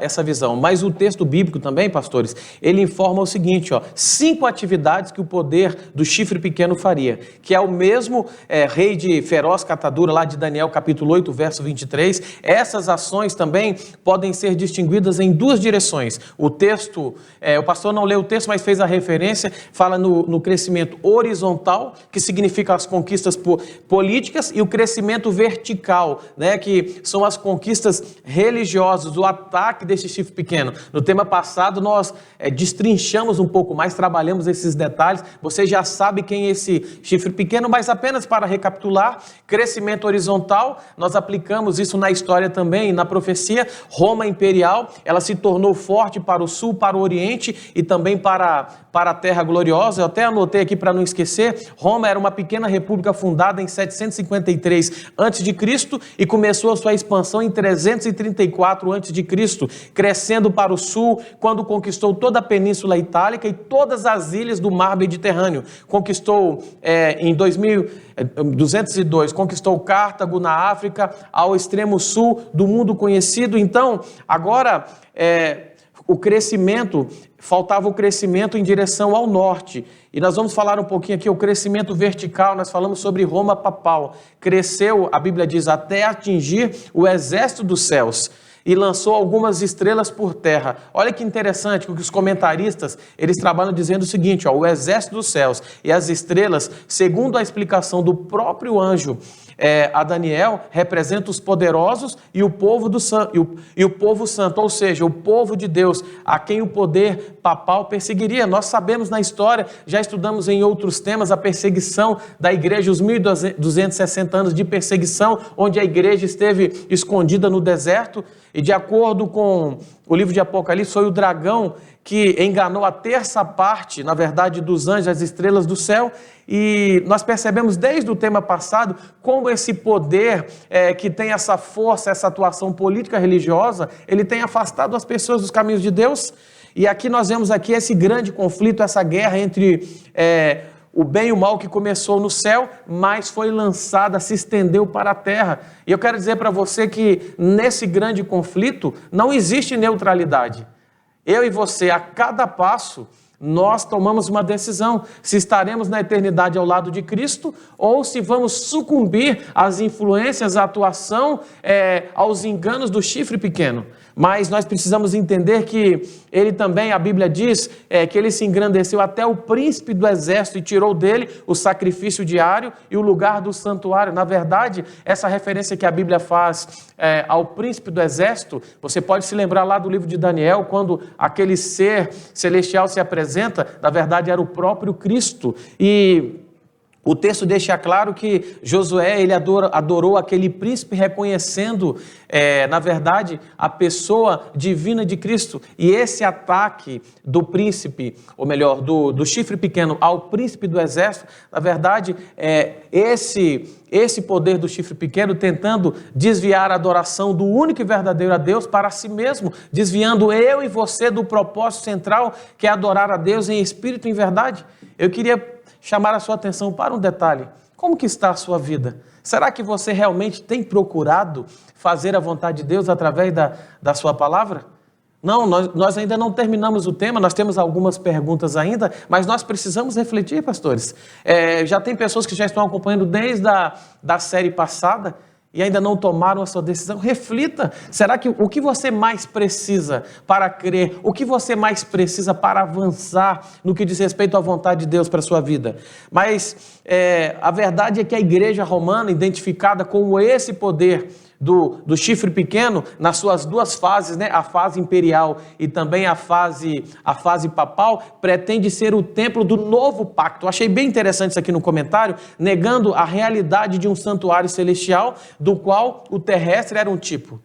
essa visão. Mas o texto bíblico também, pastores, ele informa o seguinte, 5 atividades que o poder do chifre pequeno faria, que é o mesmo rei de feroz catadura lá de Daniel capítulo 8, verso 23. Essas ações também podem ser distinguidas em 2 direções. O texto, o pastor não leu o texto, mas fez a referência, fala no crescimento horizontal, que significa as conquistas políticas, e o crescimento vertical, né, que são as conquistas religiosas, o ataque desse chifre pequeno. No tema passado, nós destrinchamos um pouco mais, trabalhamos esses detalhes. Você já sabe quem é esse chifre pequeno, mas apenas para recapitular: crescimento horizontal, nós aplicamos isso na história também, na profecia. Roma imperial, ela se tornou forte para o sul, para o oriente e também para a terra gloriosa. Eu até anotei aqui para não esquecer: Roma era uma pequena república fundada em 753 a.C. e começou a sua expansão em 334 a.C., crescendo para o sul, quando conquistou toda a Península Itálica e todas as ilhas do mar Mediterrâneo. Conquistou em 202, conquistou Cartago na África, ao extremo sul do mundo conhecido. Então, agora faltava o crescimento em direção ao norte. E nós vamos falar um pouquinho aqui, o crescimento vertical. Nós falamos sobre Roma papal. Cresceu, a Bíblia diz, até atingir o exército dos céus, e lançou algumas estrelas por terra. Olha que interessante, porque os comentaristas, eles trabalham dizendo o seguinte, o exército dos céus e as estrelas, segundo a explicação do próprio anjo, a Daniel, representa os poderosos e o povo o povo santo, ou seja, o povo de Deus, a quem o poder papal perseguiria. Nós sabemos na história, já estudamos em outros temas, a perseguição da igreja, os 1260 anos de perseguição, onde a igreja esteve escondida no deserto, e de acordo com o livro de Apocalipse, foi o dragão que enganou a terça parte, na verdade, dos anjos, as estrelas do céu, e nós percebemos desde o tema passado como esse poder que tem essa força, essa atuação política religiosa, ele tem afastado as pessoas dos caminhos de Deus. E aqui nós vemos aqui esse grande conflito, essa guerra entre o bem e o mal que começou no céu, mas foi lançada, se estendeu para a terra. E eu quero dizer para você que nesse grande conflito não existe neutralidade. Eu e você, a cada passo, nós tomamos uma decisão, se estaremos na eternidade ao lado de Cristo ou se vamos sucumbir às influências, à atuação, aos enganos do chifre pequeno. Mas nós precisamos entender que ele também, a Bíblia diz, que ele se engrandeceu até o príncipe do exército e tirou dele o sacrifício diário e o lugar do santuário. Na verdade, essa referência que a Bíblia faz ao príncipe do exército, você pode se lembrar lá do livro de Daniel, quando aquele ser celestial se apresenta, na verdade era o próprio Cristo. E o texto deixa claro que Josué, ele adorou aquele príncipe reconhecendo, na verdade, a pessoa divina de Cristo. E esse ataque do príncipe, ou melhor, do chifre pequeno ao príncipe do exército, na verdade, esse poder do chifre pequeno tentando desviar a adoração do único e verdadeiro a Deus para si mesmo, desviando eu e você do propósito central, que é adorar a Deus em espírito e em verdade. Eu queria chamar a sua atenção para um detalhe. Como que está a sua vida? Será que você realmente tem procurado fazer a vontade de Deus através da sua palavra? Não, nós ainda não terminamos o tema, nós temos algumas perguntas ainda, mas nós precisamos refletir, pastores. Já tem pessoas que já estão acompanhando desde da série passada e ainda não tomaram a sua decisão. Reflita, será que o que você mais precisa para crer, o que você mais precisa para avançar no que diz respeito à vontade de Deus para a sua vida? Mas a verdade é que a igreja romana, identificada com esse poder do chifre pequeno, nas suas duas fases, né, a fase imperial e também a fase papal, pretende ser o templo do novo pacto. Eu achei bem interessante isso aqui no comentário, negando a realidade de um santuário celestial, do qual o terrestre era um tipo.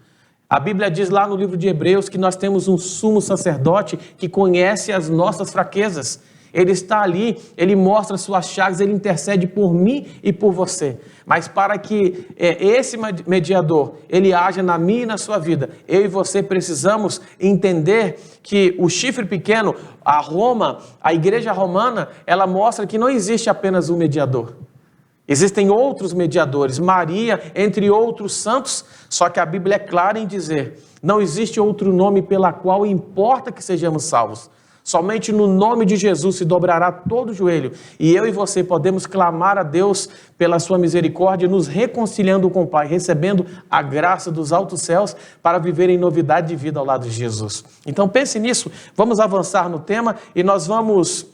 A Bíblia diz lá no livro de Hebreus que nós temos um sumo sacerdote que conhece as nossas fraquezas. Ele está ali, ele mostra suas chagas, ele intercede por mim e por você. Mas para que esse mediador, ele haja na minha e na sua vida, eu e você precisamos entender que o chifre pequeno, a igreja romana, ela mostra que não existe apenas um mediador. Existem outros mediadores, Maria, entre outros santos, só que a Bíblia é clara em dizer, não existe outro nome pela qual importa que sejamos salvos. Somente no nome de Jesus se dobrará todo o joelho e eu e você podemos clamar a Deus pela sua misericórdia, nos reconciliando com o Pai, recebendo a graça dos altos céus para viver em novidade de vida ao lado de Jesus. Então pense nisso, vamos avançar no tema e nós vamos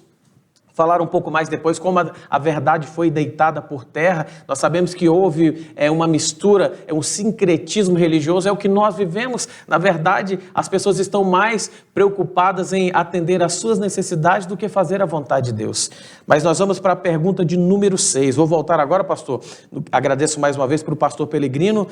falar um pouco mais depois como a verdade foi deitada por terra. Nós sabemos que houve uma mistura, um sincretismo religioso, é o que nós vivemos. Na verdade, as pessoas estão mais preocupadas em atender às suas necessidades do que fazer a vontade de Deus. Mas nós vamos para a pergunta de número 6. Vou voltar agora, pastor. Agradeço mais uma vez para o pastor Pelegrino.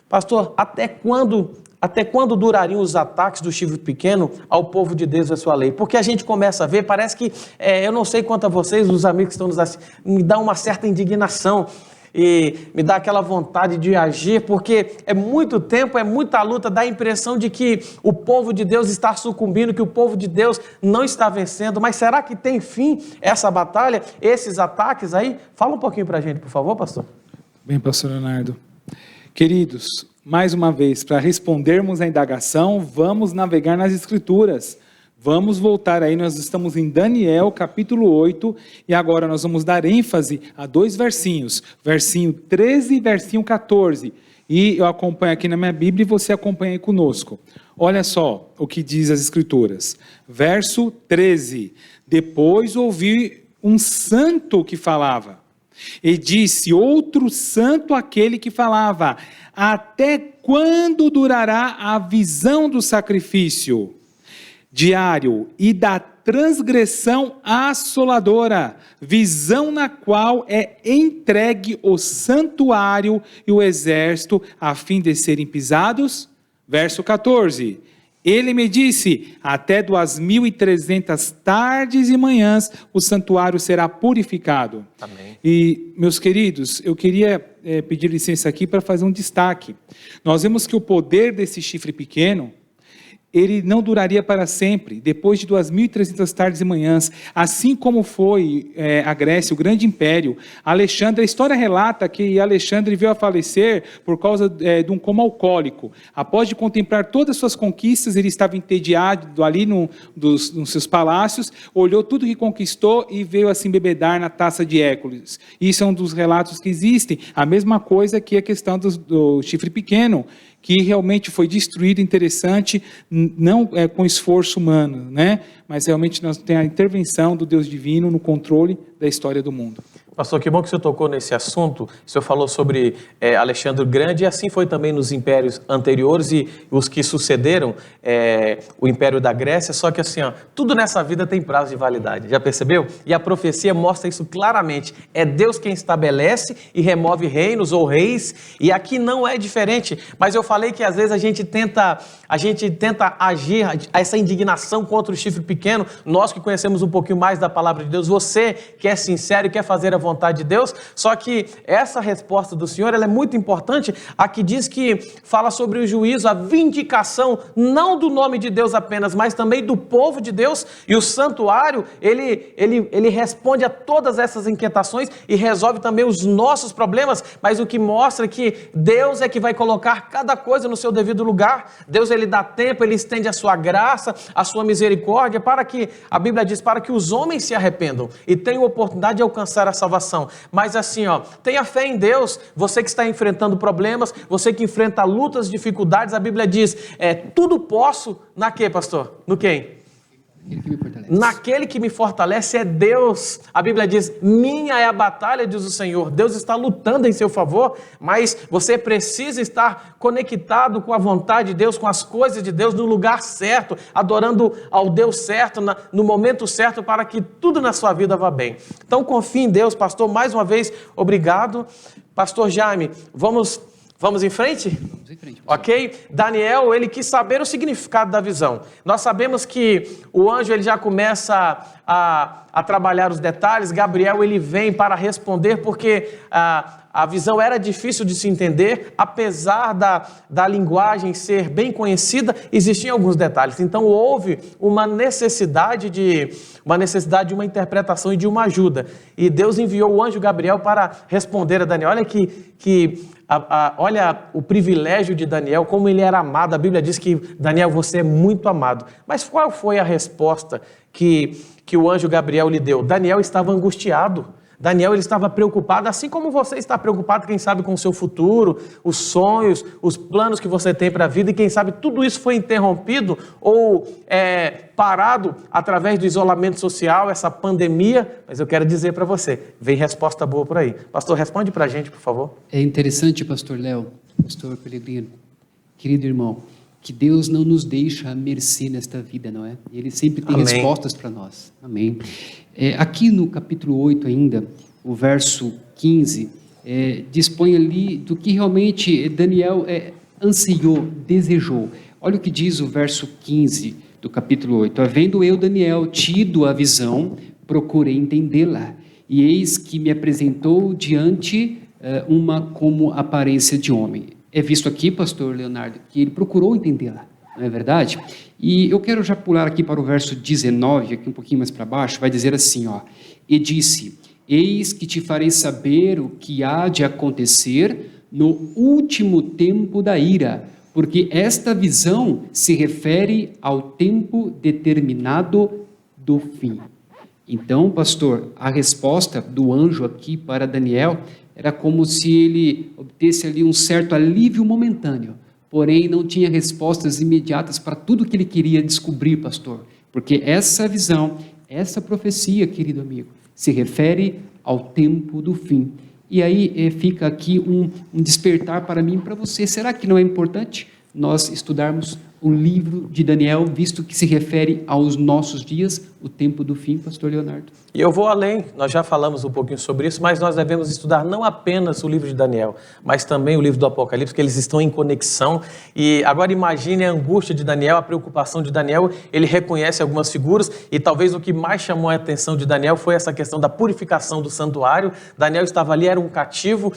Pastor, até quando durariam os ataques do chifre pequeno ao povo de Deus e a sua lei? Porque a gente começa a ver, parece que, eu não sei quanto a vocês, os amigos que estão nos assistindo, me dá uma certa indignação e me dá aquela vontade de agir, porque é muito tempo, é muita luta, dá a impressão de que o povo de Deus está sucumbindo, que o povo de Deus não está vencendo, mas será que tem fim essa batalha, esses ataques aí? Fala um pouquinho para a gente, por favor, pastor. Bem, pastor Leonardo. Queridos, mais uma vez, para respondermos à indagação, vamos navegar nas Escrituras. Vamos voltar aí, nós estamos em Daniel, capítulo 8, e agora nós vamos dar ênfase a 2 versinhos, versinho 13 e versinho 14. E eu acompanho aqui na minha Bíblia e você acompanha aí conosco. Olha só o que diz as Escrituras. Verso 13. Depois ouvi um santo que falava. E disse outro santo aquele que falava: até quando durará a visão do sacrifício diário e da transgressão assoladora, visão na qual é entregue o santuário e o exército a fim de serem pisados? Verso 14. Ele me disse: até 2.300 tardes e manhãs o santuário será purificado. Amém. E, meus queridos, eu queria pedir licença aqui para fazer um destaque. Nós vemos que o poder desse chifre pequeno, ele não duraria para sempre, depois de 2.300 tardes e manhãs, assim como foi a Grécia, o grande império. Alexandre, a história relata que Alexandre veio a falecer por causa de um coma alcoólico. Após de contemplar todas as suas conquistas, ele estava entediado ali nos seus palácios, olhou tudo que conquistou e veio a se embebedar na taça de Hércules. Isso é um dos relatos que existem. A mesma coisa que a questão do chifre pequeno, que realmente foi destruído, interessante, não com esforço humano, né? Mas realmente nós temos a intervenção do Deus divino no controle da história do mundo. Pastor, que bom que o senhor tocou nesse assunto. O senhor falou sobre Alexandre o Grande, e assim foi também nos impérios anteriores e os que sucederam o Império da Grécia, só que assim, tudo nessa vida tem prazo de validade, já percebeu? E a profecia mostra isso claramente. É Deus quem estabelece e remove reinos ou reis, e aqui não é diferente. Mas eu falei que às vezes a gente tenta agir, essa indignação contra o chifre pequeno, nós que conhecemos um pouquinho mais da palavra de Deus, você que é sincero e quer fazer a vontade de Deus, só que essa resposta do Senhor, ela é muito importante. Aqui diz que fala sobre o juízo, a vindicação, não do nome de Deus apenas, mas também do povo de Deus, e o santuário, ele responde a todas essas inquietações e resolve também os nossos problemas, mas o que mostra que Deus é que vai colocar cada coisa no seu devido lugar. Deus, ele dá tempo, ele estende a sua graça, a sua misericórdia, para que, a Bíblia diz, para que os homens se arrependam e tenham oportunidade de alcançar a salvação. Mas assim, tenha fé em Deus. Você que está enfrentando problemas, você que enfrenta lutas, dificuldades, a Bíblia diz, tudo posso na quê, pastor? No quem? Naquele que me fortalece é Deus. A Bíblia diz, minha é a batalha, diz o Senhor. Deus está lutando em seu favor, mas você precisa estar conectado com a vontade de Deus, com as coisas de Deus, no lugar certo, adorando ao Deus certo, no momento certo, para que tudo na sua vida vá bem. Então confie em Deus, pastor. Mais uma vez, obrigado. Pastor Jaime, vamos em frente? Vamos em frente. Ok? Daniel, ele quis saber o significado da visão. Nós sabemos que o anjo, ele já começa a trabalhar os detalhes. Gabriel, ele vem para responder, porque a visão era difícil de se entender, apesar da linguagem ser bem conhecida, existiam alguns detalhes. Então houve uma necessidade de uma interpretação e de uma ajuda. E Deus enviou o anjo Gabriel para responder a Daniel. Olha o privilégio de Daniel, como ele era amado. A Bíblia diz que, Daniel, você é muito amado. Mas qual foi a resposta que o anjo Gabriel lhe deu? Daniel estava angustiado. Daniel, ele estava preocupado, assim como você está preocupado, quem sabe, com o seu futuro, os sonhos, os planos que você tem para a vida, e quem sabe tudo isso foi interrompido ou parado através do isolamento social, essa pandemia. Mas eu quero dizer para você, vem resposta boa por aí. Pastor, responde para a gente, por favor. É interessante, pastor Léo, pastor Pelegrino, querido irmão, que Deus não nos deixa à mercê nesta vida, não é? Ele sempre tem respostas para nós. Amém. Aqui no capítulo 8 ainda, o verso 15, dispõe ali do que realmente Daniel ansiou, desejou. Olha o que diz o verso 15 do capítulo 8. Havendo eu, Daniel, tido a visão, procurei entendê-la, e eis que me apresentou diante uma como aparência de homem. É visto aqui, pastor Leonardo, que ele procurou entendê-la, não é verdade? E eu quero já pular aqui para o verso 19, aqui um pouquinho mais para baixo, vai dizer assim, e disse, eis que te farei saber o que há de acontecer no último tempo da ira, porque esta visão se refere ao tempo determinado do fim. Então, pastor, a resposta do anjo aqui para Daniel era como se ele obtesse ali um certo alívio momentâneo, porém não tinha respostas imediatas para tudo que ele queria descobrir, pastor, porque essa visão, essa profecia, querido amigo, se refere ao tempo do fim. E aí fica aqui um despertar para mim e para você. Será que não é importante nós estudarmos o livro de Daniel, visto que se refere aos nossos dias, o tempo do fim, pastor Leonardo? E eu vou além, nós já falamos um pouquinho sobre isso, mas nós devemos estudar não apenas o livro de Daniel, mas também o livro do Apocalipse, porque eles estão em conexão. E agora imagine a angústia de Daniel, a preocupação de Daniel. Ele reconhece algumas figuras e talvez o que mais chamou a atenção de Daniel foi essa questão da purificação do santuário. Daniel estava ali, era um cativo,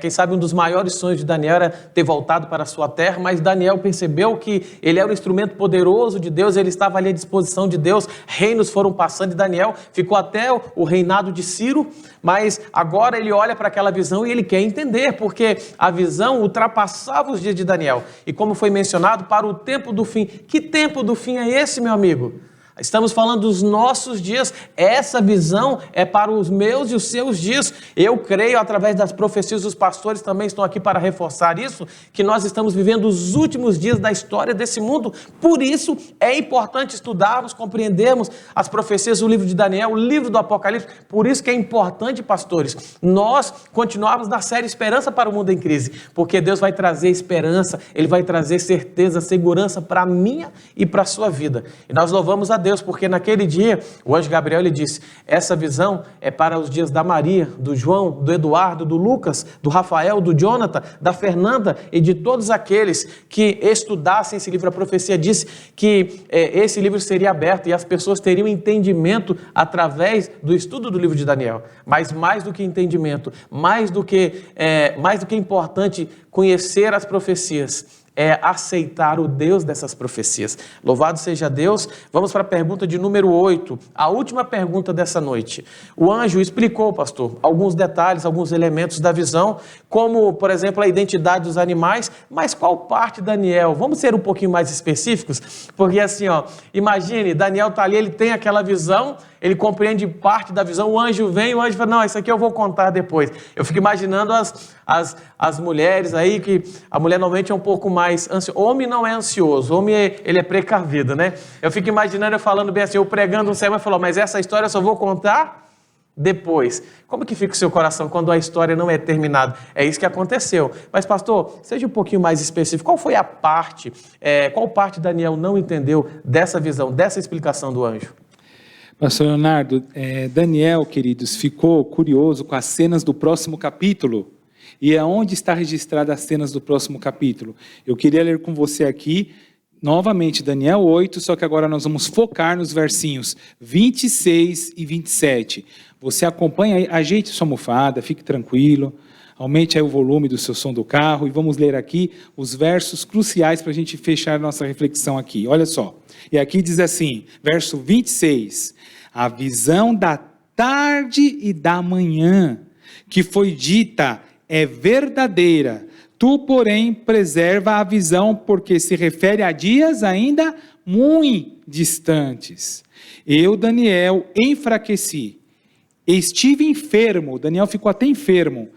quem sabe um dos maiores sonhos de Daniel era ter voltado para a sua terra, mas Daniel percebeu que ele era um instrumento poderoso de Deus, ele estava ali à disposição de Deus, reinos foram passando e Daniel ficou até o reinado de Ciro, mas agora ele olha para aquela visão e ele quer entender, porque a visão ultrapassava os dias de Daniel. E como foi mencionado, para o tempo do fim. Que tempo do fim é esse, meu amigo? Estamos falando dos nossos dias, essa visão é para os meus e os seus dias. Eu creio, através das profecias, os pastores também estão aqui para reforçar isso, que nós estamos vivendo os últimos dias da história desse mundo. Por isso é importante estudarmos, compreendermos as profecias do livro de Daniel, o livro do Apocalipse. Por isso que é importante, pastores, nós continuarmos na série Esperança para o Mundo em Crise, porque Deus vai trazer esperança, Ele vai trazer certeza, segurança para a minha e para a sua vida. E nós louvamos a Deus, porque naquele dia o anjo Gabriel ele disse: essa visão é para os dias da Maria, do João, do Eduardo, do Lucas, do Rafael, do Jonathan, da Fernanda e de todos aqueles que estudassem esse livro. A profecia disse que esse livro seria aberto e as pessoas teriam entendimento através do estudo do livro de Daniel. Mas mais do que entendimento, mais do que importante conhecer as profecias, é aceitar o Deus dessas profecias. Louvado seja Deus. Vamos para a pergunta de número 8, a última pergunta dessa noite. O anjo explicou, pastor, alguns detalhes, alguns elementos da visão, como, por exemplo, a identidade dos animais, mas qual parte, Daniel? Vamos ser um pouquinho mais específicos? Porque assim, imagine, Daniel está ali, ele tem aquela visão, ele compreende parte da visão, o anjo vem, o anjo fala: não, isso aqui eu vou contar depois. Eu fico imaginando as mulheres aí, que a mulher normalmente é um pouco mais ansiosa. Homem não é ansioso, homem ele é precavido, né? Eu fico imaginando eu falando bem assim, eu pregando um sermão e falou: mas essa história eu só vou contar depois. Como que fica o seu coração quando a história não é terminada? É isso que aconteceu. Mas pastor, seja um pouquinho mais específico. Qual foi a parte, qual parte Daniel não entendeu dessa visão, dessa explicação do anjo? Pastor Leonardo, Daniel, queridos, ficou curioso com as cenas do próximo capítulo. E aonde está registrada as cenas do próximo capítulo? Eu queria ler com você aqui, novamente, Daniel 8, só que agora nós vamos focar nos versinhos 26 e 27. Você acompanha aí, ajeite sua almofada, fique tranquilo, aumente aí o volume do seu som do carro e vamos ler aqui os versos cruciais para a gente fechar nossa reflexão aqui. Olha só, e aqui diz assim, verso 26, a visão da tarde e da manhã, que foi dita, é verdadeira. Tu, porém, preserva a visão, porque se refere a dias ainda muito distantes. Eu, Daniel, enfraqueci. Estive enfermo. Daniel ficou até enfermo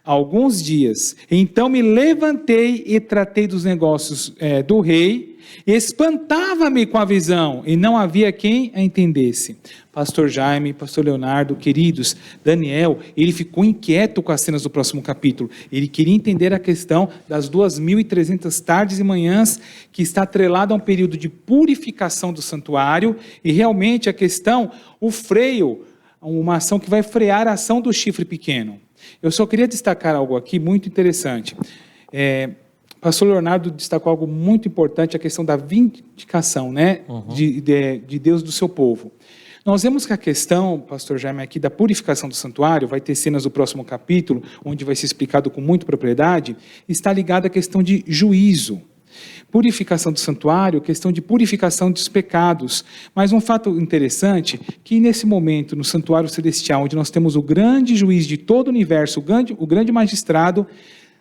alguns dias. Então me levantei e tratei dos negócios do rei. Espantava-me com a visão e não havia quem a entendesse. Pastor Jaime, pastor Leonardo, queridos, Daniel, ele ficou inquieto com as cenas do próximo capítulo. Ele queria entender a questão das 2.300 tardes e manhãs que está atrelada a um período de purificação do santuário e realmente a questão, o freio, uma ação que vai frear a ação do chifre pequeno. Eu só queria destacar algo aqui muito interessante. Pastor Leonardo destacou algo muito importante, a questão da vindicação, né, de Deus do seu povo. Nós vemos que a questão, pastor Jaime, aqui da purificação do santuário, vai ter cenas do próximo capítulo, onde vai ser explicado com muita propriedade, está ligada à questão de juízo. Purificação do santuário, questão de purificação dos pecados. Mas um fato interessante, que nesse momento, no santuário celestial, onde nós temos o grande juiz de todo o universo, o grande magistrado,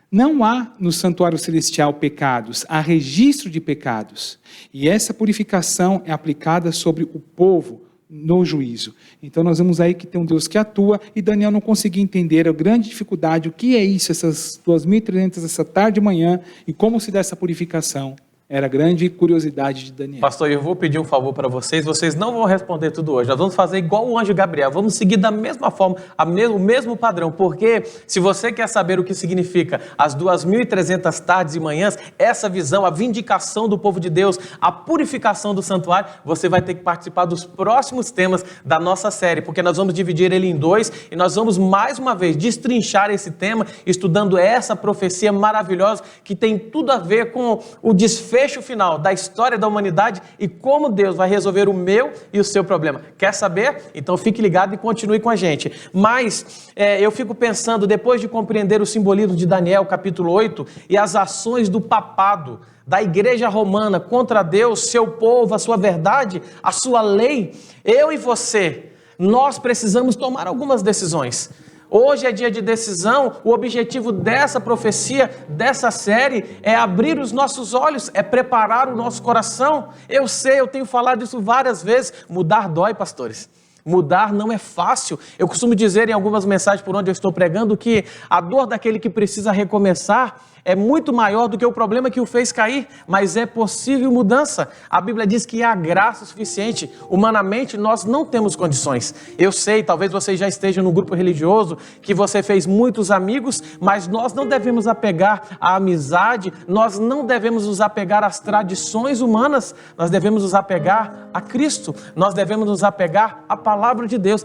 não há no santuário celestial pecados, há registro de pecados. E essa purificação é aplicada sobre o povo no juízo. Então nós vemos aí que tem um Deus que atua e Daniel não conseguia entender a grande dificuldade, o que é isso, essas 2.300 essa tarde e manhã e como se dá essa purificação. Era a grande curiosidade de Daniel. Pastor, eu vou pedir um favor para vocês. Vocês não vão responder tudo hoje. Nós vamos fazer igual o anjo Gabriel. Vamos seguir da mesma forma, o mesmo padrão. Porque se você quer saber o que significa as 2.300 tardes e manhãs, essa visão, a vindicação do povo de Deus, a purificação do santuário, você vai ter que participar dos próximos temas da nossa série. Porque nós vamos dividir ele em 2 e nós vamos mais uma vez destrinchar esse tema, estudando essa profecia maravilhosa que tem tudo a ver com o desfecho final da história da humanidade e como Deus vai resolver o meu e o seu problema. Quer saber? Então fique ligado e continue com a gente. Mas eu fico pensando, depois de compreender o simbolismo de Daniel, capítulo 8, e as ações do papado, da igreja romana contra Deus, seu povo, a sua verdade, a sua lei, eu e você, nós precisamos tomar algumas decisões. Hoje é dia de decisão. O objetivo dessa profecia, dessa série, é abrir os nossos olhos, é preparar o nosso coração. Eu sei, eu tenho falado isso várias vezes. Mudar dói, pastores. Mudar não é fácil. Eu costumo dizer em algumas mensagens por onde eu estou pregando que a dor daquele que precisa recomeçar é muito maior do que o problema que o fez cair, mas é possível mudança. A Bíblia diz que há graça suficiente. Humanamente, nós não temos condições. Eu sei, talvez você já esteja no grupo religioso, que você fez muitos amigos, mas nós não devemos apegar à amizade, nós não devemos nos apegar às tradições humanas, nós devemos nos apegar a Cristo, nós devemos nos apegar à palavra de Deus.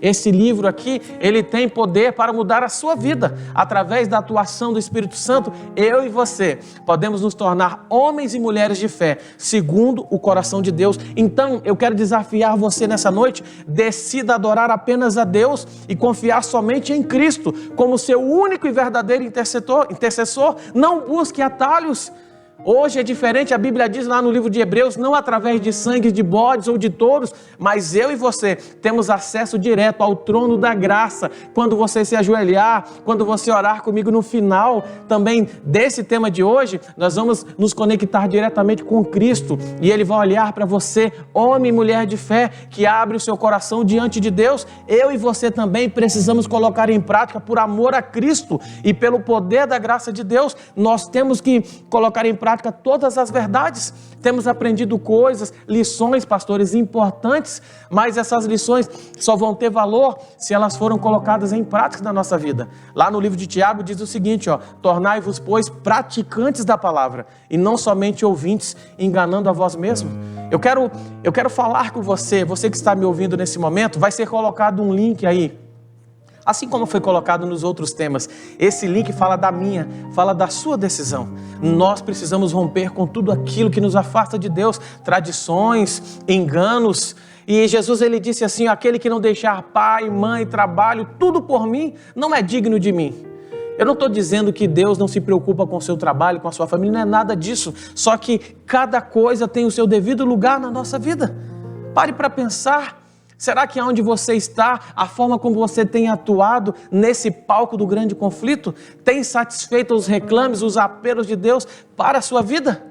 Esse livro aqui, ele tem poder para mudar a sua vida, através da atuação do Espírito Santo. Eu e você podemos nos tornar homens e mulheres de fé, segundo o coração de Deus. Então, eu quero desafiar você nessa noite, decida adorar apenas a Deus e confiar somente em Cristo, como seu único e verdadeiro intercessor. Não busque atalhos. Hoje é diferente, a Bíblia diz lá no livro de Hebreus, não através de sangue de bodes ou de touros, mas eu e você temos acesso direto ao trono da graça. Quando você se ajoelhar, quando você orar comigo no final também desse tema de hoje, nós vamos nos conectar diretamente com Cristo e Ele vai olhar para você, homem e mulher de fé, que abre o seu coração diante de Deus. Eu e você também precisamos colocar em prática, por amor a Cristo e pelo poder da graça de Deus, nós temos que colocar em prática todas as verdades. Temos aprendido coisas, lições, pastores, importantes, mas essas lições só vão ter valor se elas foram colocadas em prática na nossa vida. Lá no livro de Tiago diz o seguinte, tornai-vos, pois, praticantes da palavra e não somente ouvintes, enganando a vós mesmos. Eu quero falar com você que está me ouvindo nesse momento, vai ser colocado um link aí, assim como foi colocado nos outros temas. Esse link fala fala da sua decisão. Nós precisamos romper com tudo aquilo que nos afasta de Deus, tradições, enganos. E Jesus, ele disse assim, aquele que não deixar pai, mãe, trabalho, tudo por mim, não é digno de mim. Eu não estou dizendo que Deus não se preocupa com o seu trabalho, com a sua família, não é nada disso. Só que cada coisa tem o seu devido lugar na nossa vida. Pare para pensar. Será que onde você está, a forma como você tem atuado nesse palco do grande conflito, tem satisfeito os reclames, os apelos de Deus para a sua vida?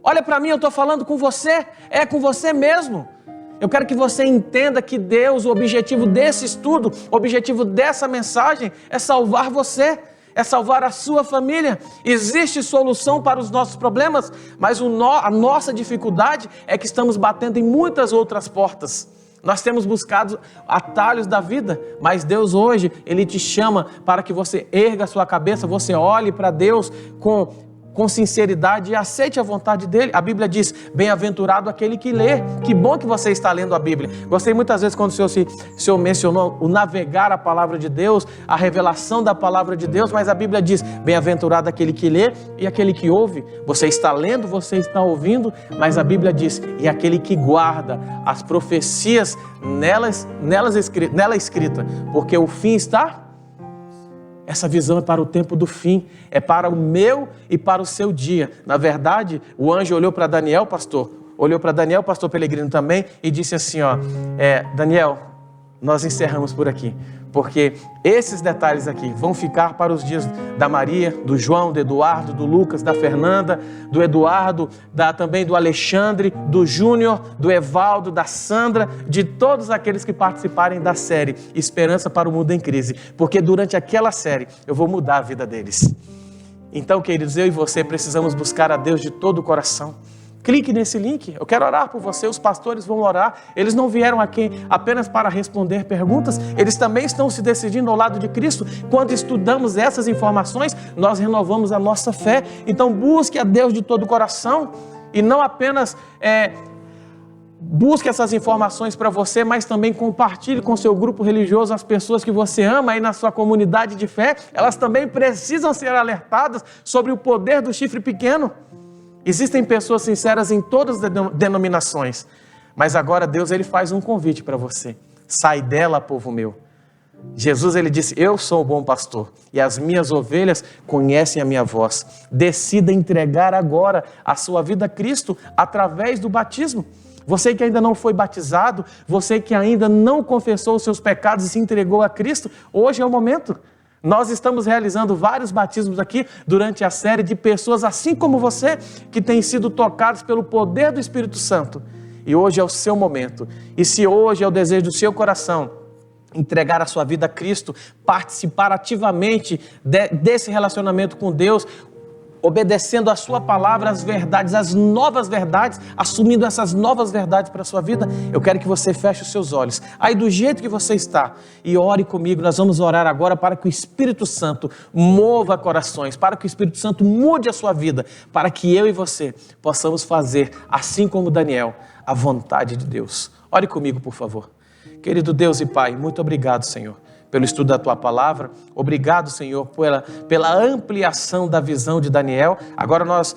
Olha para mim, eu estou falando com você, é com você mesmo. Eu quero que você entenda que Deus, o objetivo desse estudo, o objetivo dessa mensagem é salvar você, é salvar a sua família. Existe solução para os nossos problemas, mas a nossa dificuldade é que estamos batendo em muitas outras portas. Nós temos buscado atalhos da vida, mas Deus hoje, Ele te chama para que você erga a sua cabeça, você olhe para Deus com sinceridade e aceite a vontade dEle. A Bíblia diz, bem-aventurado aquele que lê. Que bom que você está lendo a Bíblia. Gostei muitas vezes quando o senhor mencionou o navegar a palavra de Deus, a revelação da palavra de Deus, mas a Bíblia diz, bem-aventurado aquele que lê e aquele que ouve. Você está lendo, você está ouvindo, mas a Bíblia diz, e aquele que guarda as profecias nela escrita, porque o fim está... Essa visão é para o tempo do fim, é para o meu e para o seu dia. Na verdade, o anjo olhou para Daniel, pastor Pelegrino também, e disse assim, Daniel, nós encerramos por aqui, porque esses detalhes aqui vão ficar para os dias da Maria, do João, do Eduardo, do Lucas, da Fernanda, do Eduardo, também do Alexandre, do Júnior, do Evaldo, da Sandra, de todos aqueles que participarem da série Esperança para o Mundo em Crise, porque durante aquela série eu vou mudar a vida deles. Então, queridos, eu e você precisamos buscar a Deus de todo o coração. Clique nesse link, eu quero orar por você, os pastores vão orar, eles não vieram aqui apenas para responder perguntas, eles também estão se decidindo ao lado de Cristo. Quando estudamos essas informações, nós renovamos a nossa fé. Então busque a Deus de todo o coração e não apenas busque essas informações para você, mas também compartilhe com seu grupo religioso, as pessoas que você ama aí na sua comunidade de fé, elas também precisam ser alertadas sobre o poder do chifre pequeno. Existem pessoas sinceras em todas as denominações, mas agora Deus ele faz um convite para você. Sai dela, povo meu. Jesus ele disse, eu sou o bom pastor e as minhas ovelhas conhecem a minha voz. Decida entregar agora a sua vida a Cristo através do batismo. Você que ainda não foi batizado, você que ainda não confessou os seus pecados e se entregou a Cristo, hoje é o momento. Nós estamos realizando vários batismos aqui durante a série de pessoas assim como você, que têm sido tocados pelo poder do Espírito Santo. E hoje é o seu momento. E se hoje é o desejo do seu coração, entregar a sua vida a Cristo, participar ativamente desse relacionamento com Deus, obedecendo a sua palavra, as verdades, as novas verdades, assumindo essas novas verdades para a sua vida, eu quero que você feche os seus olhos, aí do jeito que você está, e ore comigo. Nós vamos orar agora para que o Espírito Santo mova corações, para que o Espírito Santo mude a sua vida, para que eu e você possamos fazer, assim como Daniel, a vontade de Deus. Ore comigo, por favor. Querido Deus e Pai, muito obrigado, Senhor, pelo estudo da Tua Palavra. Obrigado, Senhor, pela ampliação da visão de Daniel. Agora nós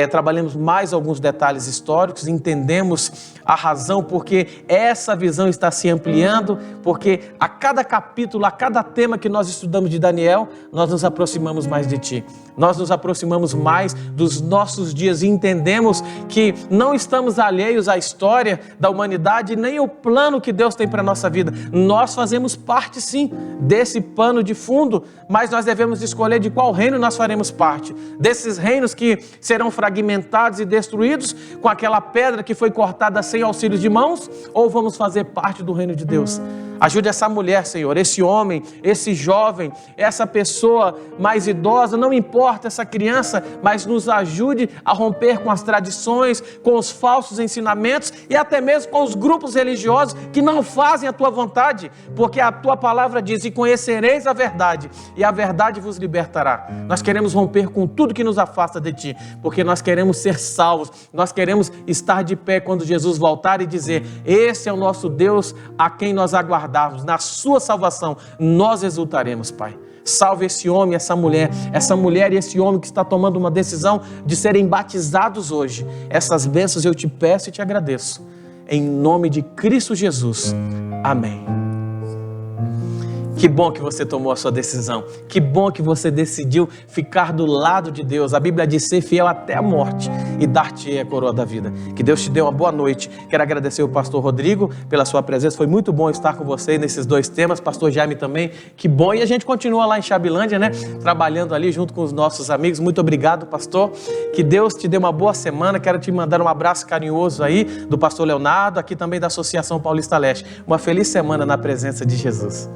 trabalhamos mais alguns detalhes históricos, entendemos a razão porque essa visão está se ampliando, porque a cada capítulo, a cada tema que nós estudamos de Daniel, nós nos aproximamos mais de Ti. Nós nos aproximamos mais dos nossos dias e entendemos que não estamos alheios à história da humanidade, nem o plano que Deus tem para a nossa vida. Nós fazemos parte, sim, desse pano de fundo, mas nós devemos escolher de qual reino nós faremos parte. Desses reinos que serão fragmentados e destruídos com aquela pedra que foi cortada sem auxílio de mãos, ou vamos fazer parte do reino de Deus? Ajude essa mulher, Senhor, esse homem, esse jovem, essa pessoa mais idosa, não importa essa criança, mas nos ajude a romper com as tradições, com os falsos ensinamentos e até mesmo com os grupos religiosos que não fazem a Tua vontade, porque a Tua palavra diz, e conhecereis a verdade, e a verdade vos libertará. Nós queremos romper com tudo que nos afasta de Ti, porque nós queremos ser salvos, nós queremos estar de pé quando Jesus voltar e dizer, esse é o nosso Deus a quem nós aguardamos. Na sua salvação, nós exultaremos, Pai. Salve esse homem, essa mulher e esse homem que está tomando uma decisão de serem batizados hoje. Essas bênçãos eu te peço e te agradeço. Em nome de Cristo Jesus. Amém. Que bom que você tomou a sua decisão. Que bom que você decidiu ficar do lado de Deus. A Bíblia diz ser fiel até a morte e dar-te a coroa da vida. Que Deus te dê uma boa noite. Quero agradecer o pastor Rodrigo pela sua presença. Foi muito bom estar com você nesses dois temas. Pastor Jaime também. Que bom. E a gente continua lá em Chabilândia, né? Trabalhando ali junto com os nossos amigos. Muito obrigado, pastor. Que Deus te dê uma boa semana. Quero te mandar um abraço carinhoso aí do pastor Leonardo, aqui também da Associação Paulista Leste. Uma feliz semana na presença de Jesus.